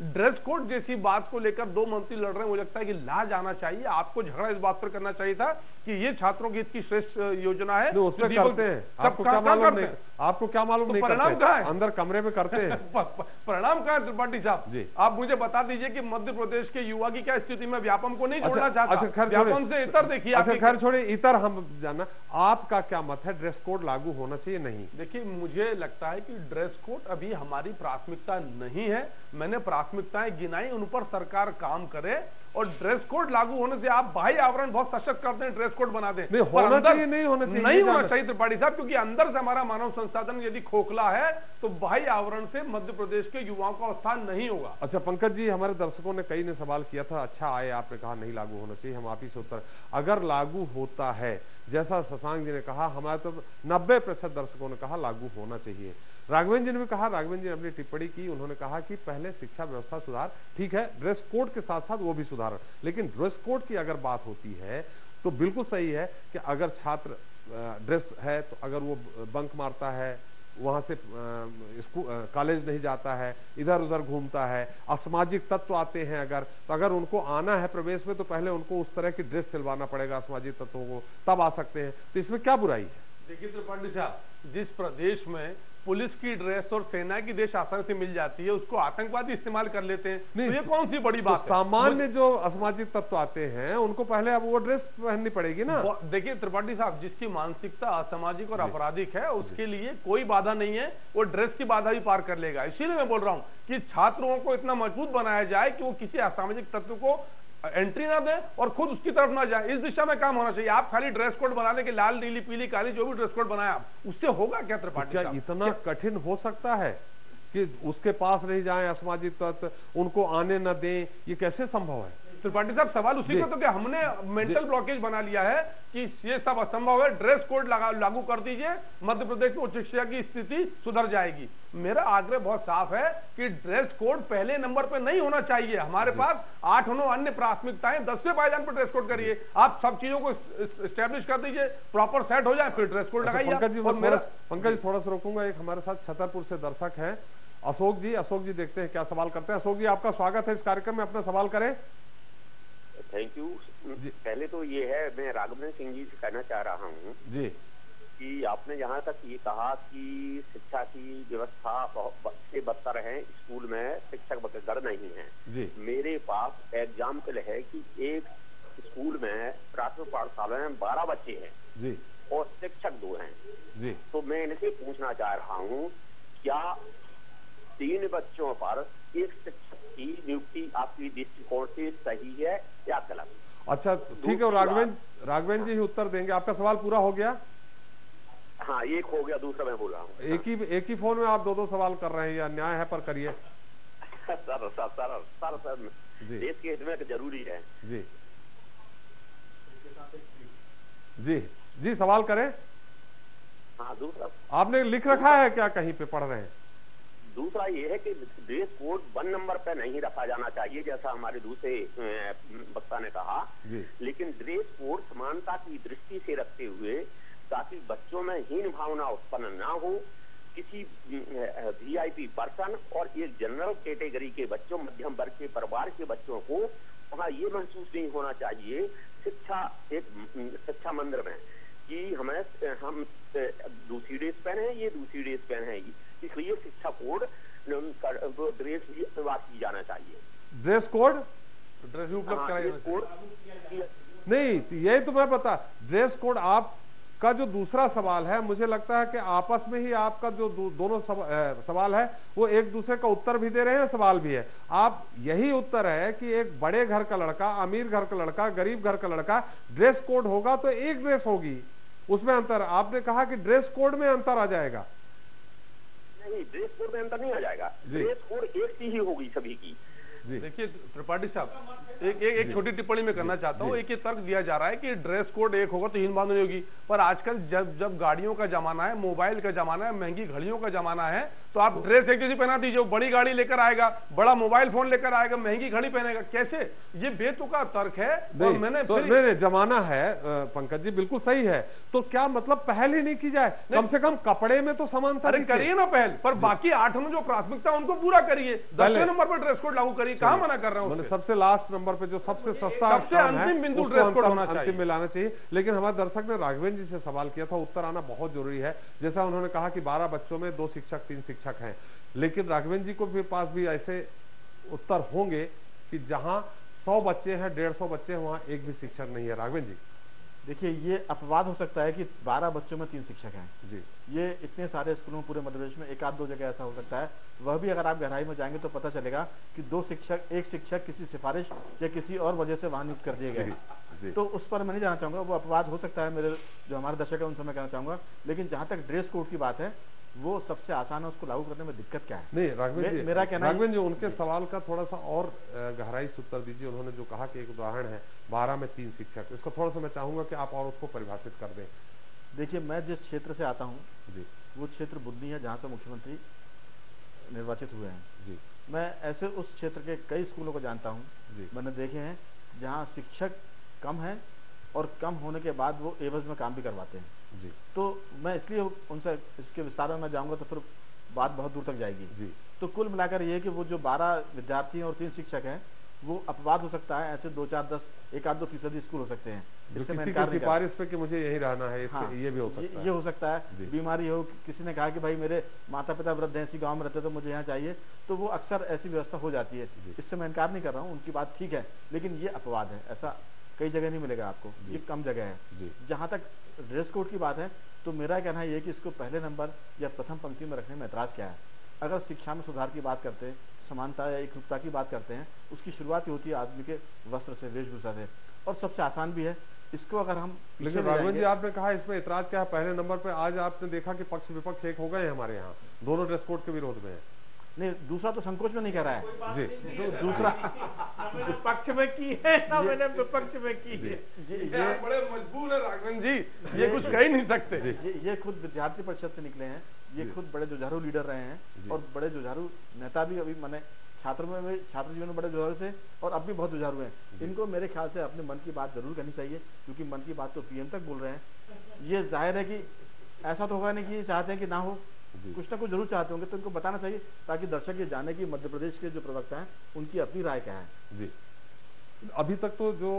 ड्रेस कोड जैसी बात को लेकर 2 मंत्री लड़ रहे हैं, मुझे लगता है कि ला जाना चाहिए, आपको झगड़ा इस बात पर करना चाहिए था कि ये छात्रों की इतनी श्रेष्ठ योजना है, उसमें करते हैं, आपको क्या मालूम नहीं, आपको क्या मालूम नहीं, परिणाम कहाँ है? अंदर कमरे में करते हैं। परिणाम कहाँ है त्रिपाठी साहब? आप मुझे बता दीजिए कि मध्य प्रदेश के युवा की क्या स्थिति में, व्यापम को नहीं जोड़ना चाहता, व्यापम से इतर देखिए। खैर छोड़िए, इतर हम जानना, आपका क्या मत है, ड्रेस कोड लागू होना चाहिए नहीं? देखिए, मुझे लगता है कि ड्रेस कोड अभी हमारी प्राथमिकता नहीं है, मैंने प्राथमिकताएं गिनाई, उन पर सरकार काम करे। और ड्रेस कोड लागू होने से आप बाह्य आवरण बहुत सशक्त करते हैं, ड्रेस कोड बना दें, नहीं होना चाहिए, नहीं होना चाहिए, नहीं होना चाहिए त्रिपाठी साहब, क्योंकि अंदर से हमारा मानव संसाधन यदि खोखला है तो बाह्य आवरण से मध्य प्रदेश के युवाओं का उत्थान नहीं होगा। अच्छा पंकज जी, हमारे दर्शकों ने कई ने सवाल किया था, अच्छा आए आपने कहा नहीं लागू होना चाहिए, हम आप ही से उत्तर, अगर लागू होता है जैसा शशांक जी ने कहा, हमारे तो 90% दर्शकों ने कहा लागू होना चाहिए। राघवेंद्र जी ने भी कहा, राघवेंद्र जी ने अपनी टिप्पणी की, उन्होंने कहा कि पहले शिक्षा व्यवस्था सुधार, ठीक है, ड्रेस कोड के साथ साथ वो भी सुधार, लेकिन ड्रेस कोड की अगर बात होती है तो बिल्कुल सही है कि अगर छात्र ड्रेस है तो अगर वो बंक मारता है, वहां से कॉलेज नहीं जाता है, इधर उधर घूमता है, असामाजिक तत्व आते हैं अगर, तो अगर उनको आना है प्रवेश में तो पहले उनको उस तरह की ड्रेस सिलवाना पड़ेगा असामाजिक तत्वों को, तब आ सकते हैं, तो इसमें क्या बुराई है? देखिए त्रिपाठी साहब, जिस प्रदेश में पुलिस की ड्रेस और सेना की ड्रेस आसानी से मिल जाती है उसको आतंकवादी इस्तेमाल कर लेते हैं, तो ये कौन सी बड़ी बात है? सामान्य जो असामाजिक तत्व आते हैं उनको पहले अब वो ड्रेस पहननी पड़ेगी ना। देखिए त्रिपाठी साहब, जिसकी मानसिकता असामाजिक और आपराधिक है उसके लिए कोई बाधा नहीं है, वो ड्रेस की बाधा भी पार कर लेगा। इसीलिए मैं बोल रहा हूं कि छात्रों को इतना मजबूत बनाया जाए कि वो किसी असामाजिक तत्व को एंट्री ना दे और खुद उसकी तरफ ना जाए, इस दिशा में काम होना चाहिए। आप खाली ड्रेस कोड बनाने के लाल नीली पीली काली जो भी ड्रेस कोड बनाया उससे होगा क्या त्रिपाठी साहब? इतना कठिन हो सकता है कि उसके पास नहीं जाएं असामाजिक तत्व, उनको आने न दें, ये कैसे संभव है? त्रिपाठी साहब सवाल उसी का तो कि हमने मेंटल ब्लॉकेज बना लिया है कि ये सब असंभव है, ड्रेस कोड लागू कर दीजिए, मध्य प्रदेश में उच्च शिक्षा की स्थिति सुधर जाएगी। मेरा आग्रह बहुत साफ है कि ड्रेस कोड पहले नंबर पे नहीं होना चाहिए, हमारे पास 8-9 अन्य प्राथमिकताएं, 10वें पायदान पर ड्रेस कोड करिए, आप सब चीजों को स्टैब्लिश कर दीजिए, प्रॉपर सेट हो जाए, फिर ड्रेस कोड लगाइए। पंकज जी थोड़ा सा रोकूंगा, एक हमारे साथ छतरपुर से दर्शक है अशोक जी देखते हैं क्या सवाल करते हैं। अशोक जी आपका स्वागत है इस कार्यक्रम में, अपना सवाल करें। Thank you. पहले तो ये है, मैं राघवेंद्र सिंह जी से कहना चाह रहा हूँ जी कि आपने जहाँ तक ये कहा कि शिक्षा की व्यवस्था बहुत से बदतर है, स्कूल में शिक्षक बदतर नहीं है जी। मेरे पास एग्जाम्पल है कि एक स्कूल में प्राथमिक पाठशाला में 12 बच्चे हैं जी और शिक्षक 2 हैं जी। तो मैं इनसे पूछना चाह रहा हूँ, क्या 3 बच्चों पर एक शिक्षक की नियुक्ति आपकी दृष्टिकोण से सही है या गलत? अच्छा ठीक है, राघवेंद्र जी ही उत्तर देंगे। आपका सवाल पूरा हो गया? हाँ, एक हो गया, दूसरा मैं बोल रहा हूँ। एक ही फोन में आप 2 सवाल कर रहे हैं, या न्याय है पर करिए। सर देश के हित में जरूरी है। जी जी जी, सवाल करें। हाँ, दूसरा आपने लिख रखा है क्या, कहीं पे पढ़ रहे हैं? दूसरा ये है कि ड्रेस कोड 1 नंबर पे नहीं रखा जाना चाहिए, जैसा हमारे दूसरे वक्ता ने कहा जी। लेकिन ड्रेस कोड समानता की दृष्टि से रखते हुए, ताकि बच्चों में हीन भावना उत्पन्न ना हो। किसी वीआईपी पर्सन और एक जनरल कैटेगरी के बच्चों, मध्यम वर्ग के परिवार के बच्चों को वहाँ ये महसूस नहीं होना चाहिए शिक्षा मंदिर में कि हम दूसरी ड्रेस पहने, ये दूसरी ड्रेस पहने हैं, इसलिए शिक्षा कोड ड्रेस भी बात की जाना चाहिए। ड्रेस कोड ड्रेस उपलब्ध कराया नहीं, ये तो मैं बता। ड्रेस कोड आपका जो दूसरा सवाल है, मुझे लगता है कि आपस में ही आपका जो दोनों सवाल है वो एक दूसरे का उत्तर भी दे रहे हैं, सवाल भी है। आप यही उत्तर है कि एक बड़े घर का लड़का, अमीर घर का लड़का, गरीब घर का लड़का, ड्रेस कोड होगा तो एक ड्रेस होगी, उसमें अंतर। आपने कहा कि ड्रेस कोड में अंतर आ जाएगा। नहीं, ड्रेस कोड में अंतर नहीं आ जाएगा, ड्रेस कोड एक सी ही होगी सभी की। देखिए त्रिपाठी साहब, एक छोटी टिप्पणी में करना चाहता हूँ। एक ये तर्क दिया जा रहा है कि ड्रेस कोड एक होगा तो हीन भावना नहीं होगी, पर आजकल जब गाड़ियों का जमाना है, मोबाइल का जमाना है, महंगी घड़ियों का जमाना है, तो आप ड्रेस एक जैसी पहना दीजिए। बड़ी गाड़ी लेकर आएगा, बड़ा मोबाइल फोन लेकर आएगा, महंगी घड़ी पहनेगा, कैसे? ये बेतुका तर्क है। और मैंने जमाना है पंकज जी, बिल्कुल सही है। तो क्या मतलब पहल ही नहीं की जाए? कम से कम कपड़े में तो समानता करिए ना पहल, पर बाकी 8 में जो प्राथमिकता उनको पूरा करिए। 10वें नंबर पर ड्रेस कोड लागू करिए, कहाँ मना कर रहा हूँ? सबसे लास्ट नंबर पे जो सबसे सस्ता, सबसे अंतिम बिंदु ड्रेस कोड होना चाहिए, अंतिम में लाना चाहिए। लेकिन हमारे दर्शक ने राघवेंद्र जी से सवाल किया था, उत्तर आना बहुत जरूरी है। जैसा उन्होंने कहा कि 12 बच्चों में 2 शिक्षक 3 शिक्षक हैं, लेकिन राघवेंद्र जी को भी पास भी ऐसे उत्तर होंगे कि जहां 100 बच्चे हैं, 150 बच्चे हैं, वहां एक भी शिक्षक नहीं है। राघवेंद्र जी देखिए, ये अपवाद हो सकता है कि 12 बच्चों में 3 शिक्षक हैं जी। ये इतने सारे स्कूलों में पूरे मध्य प्रदेश में 1-2 जगह ऐसा हो सकता है। वह भी अगर आप गहराई में जाएंगे तो पता चलेगा कि 2 शिक्षक, एक शिक्षक किसी सिफारिश या किसी और वजह से वहां नियुक्त कर दिए गए। तो उस पर मैं नहीं जाना चाहूंगा, वो अपवाद हो सकता है। मेरे जो हमारे दर्शक है उनसे मैं कहना चाहूंगा। लेकिन जहां तक ड्रेस कोड की बात है, वो सबसे आसान है, उसको लागू करने में दिक्कत क्या है? नहीं राघवेंद्र जी, मेरा कहना राघवेंद्र जी उनके सवाल का थोड़ा सा और गहराई से उत्तर दीजिए। उन्होंने जो कहा कि एक उदाहरण है 12 में 3 शिक्षक, इसको थोड़ा सा मैं चाहूंगा कि आप और उसको परिभाषित कर दें। देखिए, मैं जिस क्षेत्र से आता हूँ जी, वो क्षेत्र बुद्धि है, जहाँ से मुख्यमंत्री निर्वाचित हुए हैं जी। मैं ऐसे उस क्षेत्र के कई स्कूलों को जानता हूँ, मैंने देखे हैं जहाँ शिक्षक कम है और कम होने के बाद वो एवज में काम भी करवाते हैं जी। तो मैं इसलिए उनसे इसके विस्तार में मैं जाऊंगा तो फिर बात बहुत दूर तक जाएगी जी। तो कुल मिलाकर ये कि वो जो 12 विद्यार्थी और 3 शिक्षक हैं, वो अपवाद हो सकता है। ऐसे 2, 4, 10, 1-2% स्कूल हो सकते हैं, जिससे मैं इनकार नहीं सिफारिश पे कि मुझे यही रहना है। हाँ, ये भी हो सकता है, ये हो सकता है। बीमारी हो, किसी ने कहा कि भाई मेरे माता पिता वृद्ध हैं, इसी गांव में रहते तो मुझे यहाँ चाहिए, तो वो अक्सर ऐसी व्यवस्था हो जाती है। इससे मैं इनकार नहीं कर रहा हूँ, उनकी बात ठीक है, लेकिन ये अपवाद है। ऐसा कई जगह नहीं मिलेगा आपको, ये कम जगह है। जहां तक ड्रेस कोड की बात है, तो मेरा कहना है कि इसको पहले नंबर या प्रथम पंक्ति में रखने में ऐतराज क्या है? अगर शिक्षा में सुधार की बात करते हैं, समानता या एकरूपता की बात करते हैं, उसकी शुरुआत होती है आदमी के वस्त्र से, वेशभूषा से, और सबसे आसान भी है। इसको अगर हम, लेकिन राघवेंद्र जी आपने कहा इसमें ऐतराज क्या है? पहले नंबर पे आज आपने देखा कि पक्ष विपक्ष एक हो गए हैं हमारे यहाँ, दोनों ड्रेस कोड के विरोध में है। नहीं, दूसरा तो संकोच में नहीं कह रहा है जी। दूसरा पक्ष में की है ना, मैंने विपक्ष में की है। ये बड़े मजबूर है राघवेंद्र जी, ये कुछ कह ही नहीं सकते। ये खुद विद्यार्थी परिषद से निकले हैं, ये खुद बड़े जुझारू लीडर रहे हैं और बड़े जुझारू नेता भी अभी मैंने छात्र जीवन में बड़े जुझारू थे और अब भी बहुत जुझारू हैं। इनको मेरे ख्याल से अपने मन की बात जरूर करनी चाहिए, क्योंकि मन की बात तो पीएम तक बोल रहे हैं। ये जाहिर है कि ऐसा तो होगा नहीं कि चाहते हैं कि ना हो, कुछ ना कुछ जरूर चाहते होंगे, तो इनको बताना चाहिए ताकि दर्शक ये जाने कि मध्य प्रदेश के जो प्रवक्ता हैं उनकी अपनी राय क्या है जी। अभी तक तो जो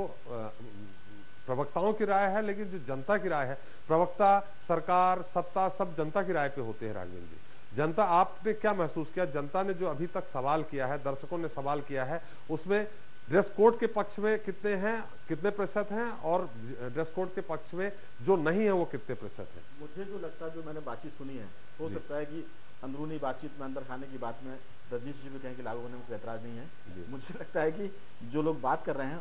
प्रवक्ताओं की राय है, लेकिन जो जनता की राय है, प्रवक्ता, सरकार, सत्ता, सब जनता की राय पे होते हैं। राघवेंद्र जी, जनता, आपने क्या महसूस किया? जनता ने जो अभी तक सवाल किया है, दर्शकों ने सवाल किया है, उसमें ड्रेस कोड के पक्ष में कितने हैं, कितने प्रतिशत हैं, और ड्रेस कोड के पक्ष में जो नहीं है वो कितने प्रतिशत है? मुझे जो लगता है, जो मैंने बातचीत सुनी है, हो सकता है कि अंदरूनी बातचीत में, अंदर खाने की बात में रजनीश जी भी कहें कि लागू होने में कोई एतराज नहीं है। मुझे लगता है कि जो लोग बात कर रहे हैं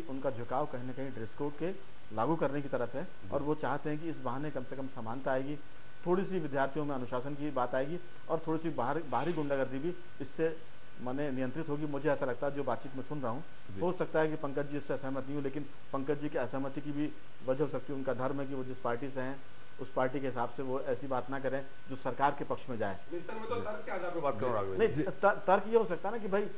उनका झुकाव कहीं ना कहीं ड्रेस कोड के लागू करने की तरफ है, और वो चाहते हैं कि इस बहाने कम से कम समानता आएगी, थोड़ी सी विद्यार्थियों में अनुशासन की बात आएगी, और थोड़ी सी बाहरी गुंडागर्दी भी इससे माने नियंत्रित होगी। मुझे ऐसा लगता है, जो बातचीत में सुन रहा हूँ। हो सकता है कि पंकज जी इससे असहमत नहीं हो, लेकिन पंकज जी की असहमति की भी वजह हो सकती है, उनका धर्म है कि वो जिस पार्टी से हैं उस पार्टी के हिसाब से वो ऐसी बात ना करें जो सरकार के पक्ष में जाए। तर्क के आधार पर बात करो राघवेंद्र। नहीं, तर्क ये हो सकता है ना कि भाई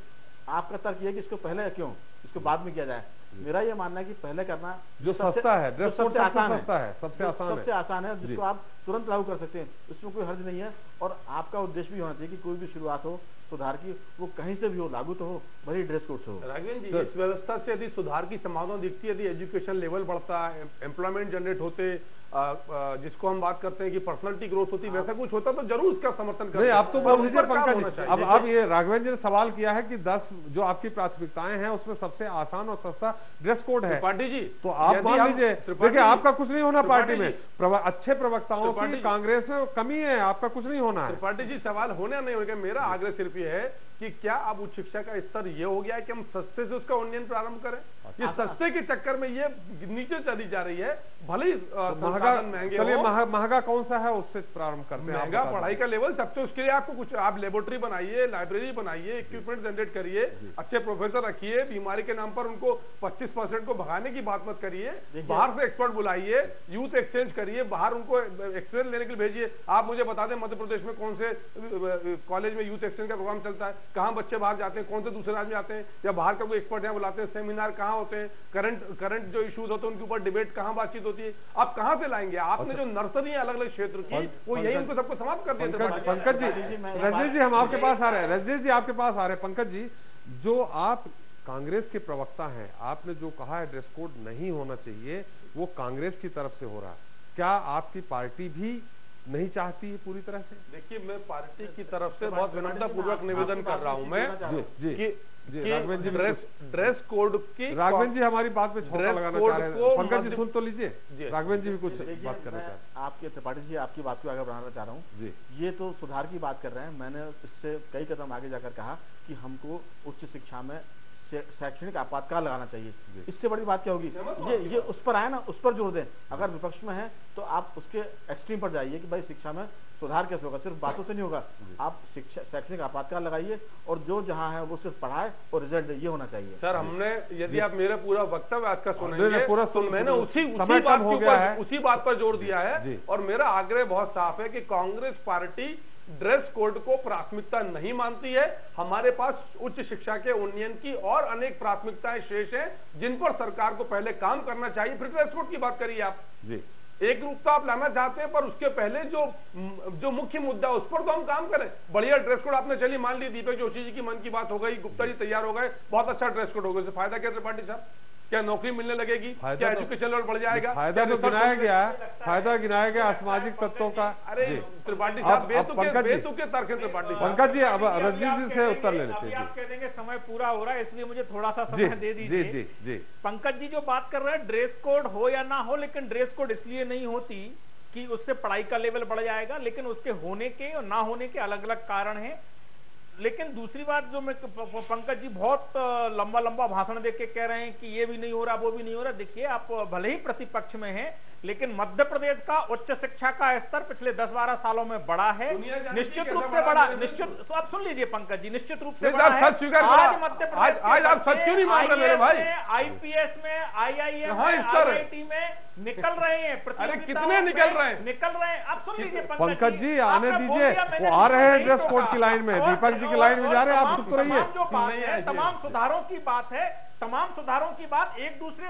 आपका तर्क ये है कि इसको पहले क्यों, इसको बाद में किया जाए। मेरा ये मानना है कि पहले करना जो सस्ता है, सबसे आसान है, सबसे आसान है, जिसको आप तुरंत लागू कर सकते हैं, इसमें कोई हर्ज नहीं है। और आपका उद्देश्य भी होना चाहिए कि कोई भी शुरुआत हो सुधार की, वो कहीं से भी हो, लागू तो हो, भले ड्रेस कोड से हो। राघवेंद्र जी, इस व्यवस्था से यदि सुधार की संभावना दिखती है, यदि एजुकेशन लेवल बढ़ता है, एम्प्लॉयमेंट जनरेट होते, जिसको हम बात करते हैं कि पर्सनालिटी ग्रोथ होती, वैसा कुछ होता तो जरूर उसका समर्थन करें। नहीं, आप तो बोल दीजिए पंकज। अब ये राघवेंद्र ने सवाल किया है कि 10 जो आपकी प्राथमिकताएं हैं उसमें सबसे आसान और सस्ता ड्रेस कोड है पार्टी जी। तो आप मान लीजिए, देखिए आपका कुछ नहीं होना पार्टी में, अच्छे प्रवक्ताओं की कांग्रेस में कमी है, आपका कुछ नहीं होना है। पार्टी जी, सवाल होने नहीं होगा। मेरा आग्रह सिर्फ ये है कि क्या अब उच्च शिक्षा का स्तर ये हो गया है कि हम सस्ते से उसका उन्नयन प्रारंभ करें? ये सस्ते के चक्कर में ये नीचे चली जा रही है। भले ही महंगे, चलिए महंगा कौन सा है उससे प्रारंभ करते हैं। महंगा पढ़ाई का लेवल सबसे, उसके लिए आपको कुछ, आप लेबोरेटरी बनाइए, लाइब्रेरी बनाइए, इक्विपमेंट जनरेट करिए, अच्छे प्रोफेसर रखिए, बीमारी के नाम पर उनको 25% को भगाने की बात मत करिए, बाहर से एक्सपर्ट बुलाइए, यूथ एक्सचेंज करिए, बाहर उनको एक्सपीरियंस लेने के लिए भेजिए। आप मुझे बता दें मध्य प्रदेश में कौन से कॉलेज में यूथ एक्सचेंज का प्रोग्राम चलता है, कहाँ बच्चे बाहर जाते हैं, कौन से दूसरे राज्य में आते हैं, या बाहर का कोई एक्सपर्ट यहाँ बुलाते हैं, सेमिनार कहाँ होते हैं, करंट जो इश्यूज होते हैं उनके ऊपर डिबेट कहाँ बातचीत होती है, आप कहाँ से लाएंगे? आपने जो नर्सरी है अलग अलग क्षेत्र की, वो यही उनको सबको समाप्त कर दिया। पंकज जी, रजनीश जी हम आपके पास आ रहे हैं, रजनीश जी आपके पास आ रहे हैं। पंकज जी, जो आप कांग्रेस के प्रवक्ता हैं, आपने जो कहा है ड्रेस कोड नहीं होना चाहिए, वो कांग्रेस की तरफ से हो रहा है, क्या आपकी पार्टी भी नहीं चाहती है पूरी तरह से? देखिए, मैं पार्टी की तरफ से बहुत विनम्रता पूर्वक निवेदन कर रहा हूं मैं कि राघवेंद्र जी ड्रेस कोड की, राघवेंद्र जी हमारी बात में छोटा लगाना चाह रहे हैं। पंकज जी सुन तो लीजिए, राघवेंद्र जी भी कुछ बात करना चाह रहे हैं। आपके त्रिपाठी जी, आपकी बात को आगे बढ़ाना चाह रहा हूँ। ये तो सुधार की बात कर रहे हैं, मैंने इससे कई कदम आगे जाकर कहा कि हमको उच्च शिक्षा में शैक्षणिक आपातकाल लगाना चाहिए। इससे बड़ी बात क्या होगी? ये उस पर आए ना, उस पर जोर दें। अगर विपक्ष में है तो आप उसके एक्सट्रीम पर जाइए कि भाई शिक्षा में सुधार कैसे होगा, सिर्फ बातों से नहीं होगा। आप शिक्षा शैक्षणिक आपातकाल लगाइए और जो जहां है वो सिर्फ पढ़ाए और रिजल्ट ये होना चाहिए। सर, हमने, यदि आप मेरा पूरा वक्तव्य आज का सुनेंगे पूरा, तो मैंने उसी बात पर जोर दिया है। और मेरा आग्रह बहुत साफ है कि कांग्रेस पार्टी ड्रेस कोड को प्राथमिकता नहीं मानती है। हमारे पास उच्च शिक्षा के उन्नयन की और अनेक प्राथमिकताएं शेष हैं, जिन पर सरकार को पहले काम करना चाहिए, फिर ड्रेस कोड की बात करिए आप। एक रूपता आप लाना चाहते हैं, पर उसके पहले जो मुख्य मुद्दा है उस पर तो हम काम करें। बढ़िया ड्रेस कोड आपने, चलिए मान ली दीपक जोशी जी की मन की बात हो गई, गुप्ता जी तैयार हो गए, बहुत अच्छा ड्रेस कोड हो गया, फायदा क्या त्रिपाठी साहब? क्या नौकरी मिलने लगेगी? क्या एजुकेशन लेवल बढ़ जाएगा? फायदा तो गिनाया गया सामाजिक तत्वों का। अरे त्रिपाठी साहब, बेतुके तर्क है त्रिपाठी। पंकज जी, अब रजनीश जी से उत्तर ले लेते हैं। आप कह देंगे समय पूरा हो रहा है, इसलिए मुझे थोड़ा सा समय दे दीजिए। पंकज जी जो बात कर रहे हैं, ड्रेस कोड हो या ना हो, लेकिन ड्रेस कोड इसलिए नहीं होती कि उससे पढ़ाई का लेवल बढ़ जाएगा, लेकिन उसके होने के और ना होने के अलग अलग कारण हैं। लेकिन दूसरी बात जो मैं, पंकज जी बहुत लंबा लंबा भाषण देख के कह रहे हैं कि ये भी नहीं हो रहा, वो भी नहीं हो रहा। देखिए, आप भले ही प्रतिपक्ष में हैं, लेकिन मध्य प्रदेश का उच्च शिक्षा का स्तर पिछले 10-12 सालों में बढ़ा है, निश्चित रूप से बढ़ा। निश्चित, तो आप सुन लीजिए पंकज जी, निश्चित रूप से बढ़ा है। आज मध्य प्रदेश, आज आप सच क्यों नहीं मान रहे मेरे भाई? IPS में, IIM में, IIT में निकल रहे हैं, अरे कितने निकल रहे हैं? आप सुन लीजिए पंकज जी, आने दीजिए, वो आ रहे हैं ड्रेस कोड की लाइन में, दीपक जी की लाइन में जा रहे हैं, आप चुप रहिए। तमाम सुधारों की बात है, तमाम सुधारों की बात एक दूसरे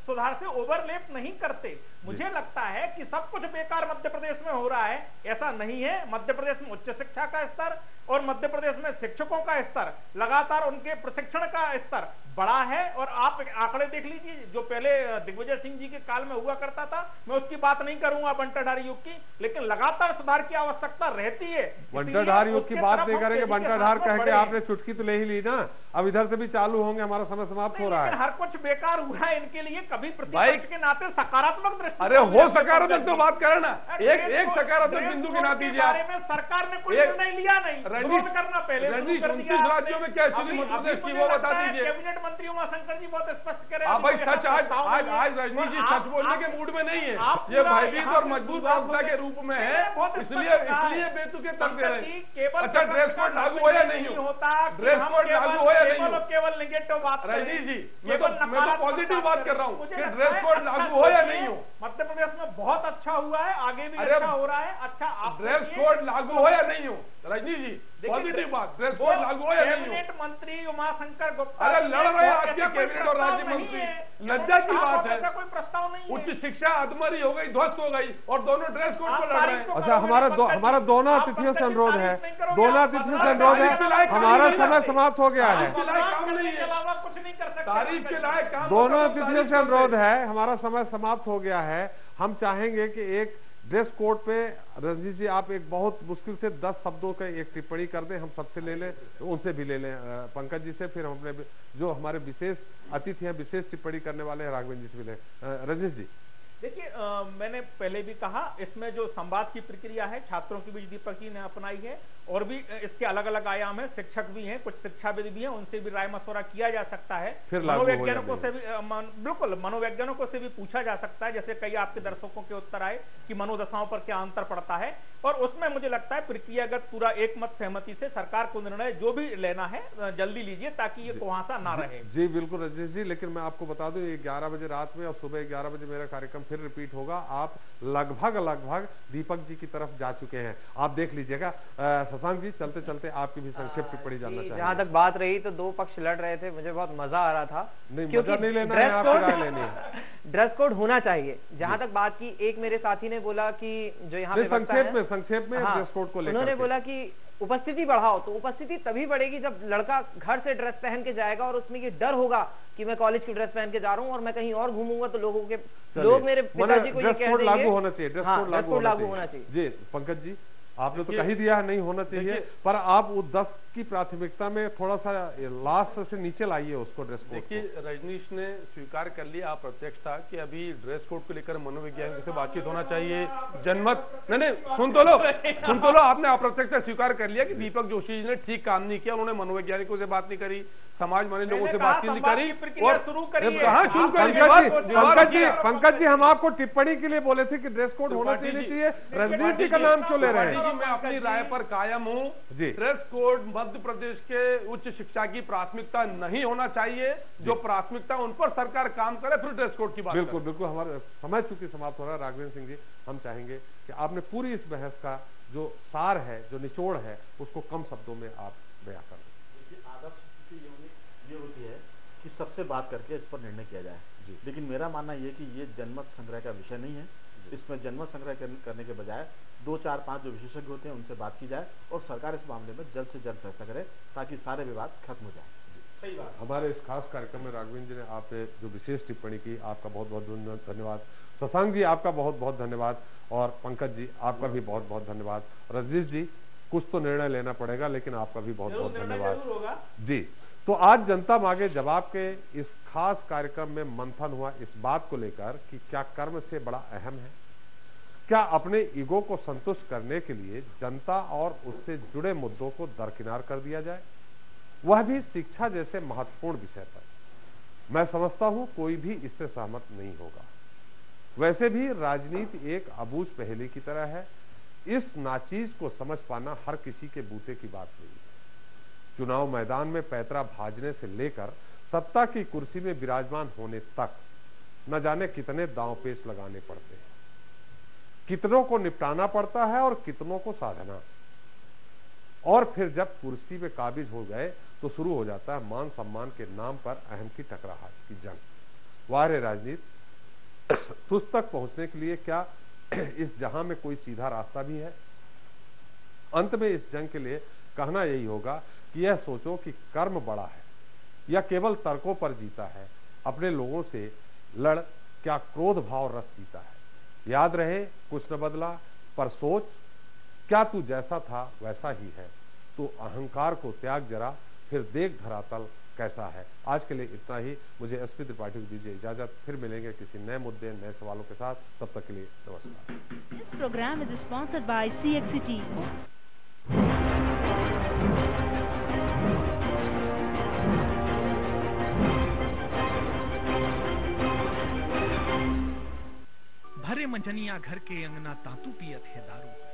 सुधार से ओवरलैप नहीं करते। मुझे लगता है कि सब कुछ बेकार मध्य प्रदेश में हो रहा है, ऐसा नहीं है। मध्य प्रदेश में उच्च शिक्षा का स्तर और मध्य प्रदेश में शिक्षकों का स्तर, लगातार उनके प्रशिक्षण का स्तर बड़ा है। और आप आंकड़े देख लीजिए, जो पहले दिग्विजय सिंह जी के काल में हुआ करता था, मैं उसकी बात नहीं करूंगा बंटाधारी युग की, लेकिन लगातार सुधार की आवश्यकता रहती है। बंटाधार युग की बात नहीं करेंगे, बंटाधार कह के आपने चुटकी तो ले ही ली ना, अब इधर से भी चालू होंगे, हमारा समय समाप्त हो रहा है। हर कुछ बेकार हुआ है इनके लिए, कभी प्रतिपक्ष के नाते सकारात्मक दृष्टि। अरे हो सकारात्मक तो बात करें ना, एक सकारात्मक बिंदु गिना दीजिए। बारे में सरकार ने कोई निर्णय लिया नहीं, विरोध करना पहले रणजीत 29 राज्यों में क्या स्थिति मध्य प्रदेश की वो बता दीजिए। कैबिनेट मंत्री उमाशंकर जी बहुत स्पष्ट करें। हाँ भाई सच, आज रजनीश जी सच बोलने के मूड में नहीं है, ये भयभीत और मजबूत अवस्था के रूप में है, इसलिए बेतुके तर्क दे रहे हैं। अच्छा ड्रेस कोड लागू हो या नहीं हो, ड्रेस कोड लागू हो या नहीं हो, केवल नेगेटिव बात रजनीश जी, मैं तो पॉजिटिव बात कर रहा हूँ कि ड्रेस कोड लागू हो या नहीं हो। मध्य प्रदेश में बहुत अच्छा हुआ है, आगे भी अच्छा हो रहा है। अच्छा ड्रेस कोड लागू हो या नहीं हो, रजनीश जी पॉजिटिव बात, ड्रेस कोड लागू हो या नहीं हो। कैबिनेट मंत्री उमाशंकर गुप्ता, अरे लड़ रहे हैं आपके कैबिनेट और राज्य मंत्री, लज्जा की बात है। कोई प्रस्ताव नहीं, उच्च शिक्षा अधमरी हो गई, ध्वस्त हो गई, और दोनों ड्रेस कोड को लड़ रहे हैं। अच्छा हमारा दोनों अतिथियों से अनुरोध है, दोनों अतिथियों से अनुरोध है, हमारा समय समाप्त हो गया है। कुछ नहीं कर सकते, तारीफ के लायक काम। दोनों अतिथियों से अनुरोध है, हमारा समय समाप्त हो गया है। हम चाहेंगे कि एक ड्रेस कोड पे रणजीत जी आप एक बहुत मुश्किल से 10 शब्दों का एक टिप्पणी कर दें, हम सबसे ले लें, उनसे भी ले लें, पंकज जी से, फिर हम अपने जो हमारे विशेष अतिथि हैं, विशेष टिप्पणी करने वाले हैं, राघवेंद्र जी से भी लें। रणजीत जी देखिए, मैंने पहले भी कहा, इसमें जो संवाद की प्रक्रिया है छात्रों के बीच दीपक जी ने अपनाई है, और भी इसके अलग अलग आयाम है, शिक्षक भी हैं, कुछ शिक्षाविद भी हैं, उनसे भी राय मशवरा किया जा सकता है। मनोवैज्ञानिकों से भी बिल्कुल मनोवैज्ञानिकों से भी पूछा जा सकता है, जैसे कई आपके दर्शकों के उत्तर आए कि मनोदशाओं पर क्या अंतर पड़ता है, और उसमें मुझे लगता है प्रक्रियागत पूरा एक मत सहमति से सरकार को निर्णय जो भी लेना है जल्दी लीजिए, ताकि ये कुहासा ना रहे। जी बिल्कुल रजनीश जी, लेकिन मैं आपको बता दूं, ये 11 बजे रात में और सुबह 11 बजे मेरा कार्यक्रम फिर रिपीट होगा। आप लगभग दीपक जी की तरफ जा चुके हैं, आप देख लीजिएगा। शशांक जी चलते चलते आपकी भी संक्षिप्त टिप्पणी जानना चाहिए। जहां तक बात रही तो दो पक्ष लड़ रहे थे, मुझे बहुत मजा आ रहा था। नहीं मजा नहीं लेना है, आपकी राय लेनी है। ड्रेस कोड होना चाहिए। जहां तक बात की, एक मेरे साथी ने बोला कि जो यहाँ पे संक्षेप में ड्रेस कोड को लेकर उन्होंने बोला कि उपस्थिति बढ़ाओ, तो उपस्थिति तभी बढ़ेगी जब लड़का घर से ड्रेस पहन के जाएगा और उसमें ये डर होगा कि मैं कॉलेज की ड्रेस पहन के जा रहा हूँ और मैं कहीं और घूमूंगा तो लोग मेरे पिताजी को ये कह देंगे। लागू होना चाहिए, ड्रेस कोड लागू होना चाहिए। जी पंकज जी, आपने तो कही दिया है नहीं होना चाहिए, पर आप वो 10 की प्राथमिकता में थोड़ा सा लास्ट से नीचे लाइए उसको, ड्रेस कोड। देखिए रजनीश ने स्वीकार कर लिया, अप्रत्यक्ष था कि अभी ड्रेस कोड को लेकर मनोवैज्ञानिकों से बातचीत होना चाहिए। जनमत नहीं सुन तो लो, आपने अप्रत्यक्ष स्वीकार कर लिया कि दीपक जोशी जी ने ठीक काम नहीं किया, उन्होंने मनोवैज्ञानिकों से बात नहीं करी, समाज मानी लोगों से बातचीत नहीं करी, और कहाँ शुरू करी। पंकज जी हम आपको टिप्पणी के लिए बोले थे कि ड्रेस कोड होना चाहिए, राजनीति का नाम क्यों ले रहे हैं? मैं अपनी राय पर कायम हूँ। ड्रेस कोड मध्य प्रदेश के उच्च शिक्षा की प्राथमिकता नहीं होना चाहिए, जो प्राथमिकता उन पर सरकार काम करे, फिर ड्रेस कोड की बात। बिल्कुल हमारा समय चूंकि समाप्त हो रहा है। राघवेंद्र सिंह जी, हम चाहेंगे कि आपने पूरी इस बहस का जो सार है, जो निचोड़ है, उसको कम शब्दों में आप बयां कर दें। आदर्श ये होती है कि सबसे बात करके इस पर निर्णय किया जाए, लेकिन मेरा मानना यह कि ये जनमत संग्रह का विषय नहीं है। इसमें जनमत संग्रह करने के बजाय 2, 4, 5 जो विशेषज्ञ होते हैं उनसे बात की जाए और सरकार इस मामले में जल्द से जल्द फैसला करे, ताकि सारे विवाद खत्म हो जाए। सही बात। हमारे इस खास कार्यक्रम में राघवेंद्र जी ने आप जो विशेष टिप्पणी की, आपका बहुत बहुत धन्यवाद। शशांक जी आपका बहुत बहुत धन्यवाद, और पंकज जी आपका भी बहुत बहुत धन्यवाद। रजनीश जी कुछ तो निर्णय लेना पड़ेगा, लेकिन आपका भी बहुत बहुत धन्यवाद जी। तो आज जनता मांगे जवाब के इस खास कार्यक्रम में मंथन हुआ इस बात को लेकर कि क्या कर्म से बड़ा अहम है, क्या अपने ईगो को संतुष्ट करने के लिए जनता और उससे जुड़े मुद्दों को दरकिनार कर दिया जाए, वह भी शिक्षा जैसे महत्वपूर्ण विषय पर। मैं समझता हूं कोई भी इससे सहमत नहीं होगा। वैसे भी राजनीति एक अबूझ पहेली की तरह है, इस नाचीज को समझ पाना हर किसी के बूते की बात नहीं है। चुनाव मैदान में पैतरा भाजने से लेकर सत्ता की कुर्सी में विराजमान होने तक न जाने कितने दांव पेच लगाने पड़ते हैं, कितनों को निपटाना पड़ता है और कितनों को साधना। और फिर जब कुर्सी पे काबिज हो गए तो शुरू हो जाता है मान सम्मान के नाम पर अहम की टकराहट की जंग। वाह रे राजनीति, तुझ तक पहुंचने के लिए क्या इस जहां में कोई सीधा रास्ता भी है? अंत में इस जंग के लिए कहना यही होगा कि यह सोचो कि कर्म बड़ा है या केवल तर्कों पर जीता है। अपने लोगों से लड़, क्या क्रोध भाव रस जीता है। याद रहे कुछ न बदला, पर सोच क्या तू जैसा था वैसा ही है। तो अहंकार को त्याग जरा, फिर देख धरातल कैसा है। आज के लिए इतना ही। मुझे एसपी त्रिपाठी को दीजिए इजाजत। फिर मिलेंगे किसी नए मुद्दे, नए सवालों के साथ। तब तक के लिए नमस्कार। This program is sponsored by CXCT. भरे मंजनिया घर के अंगना तातू पियत है दारू।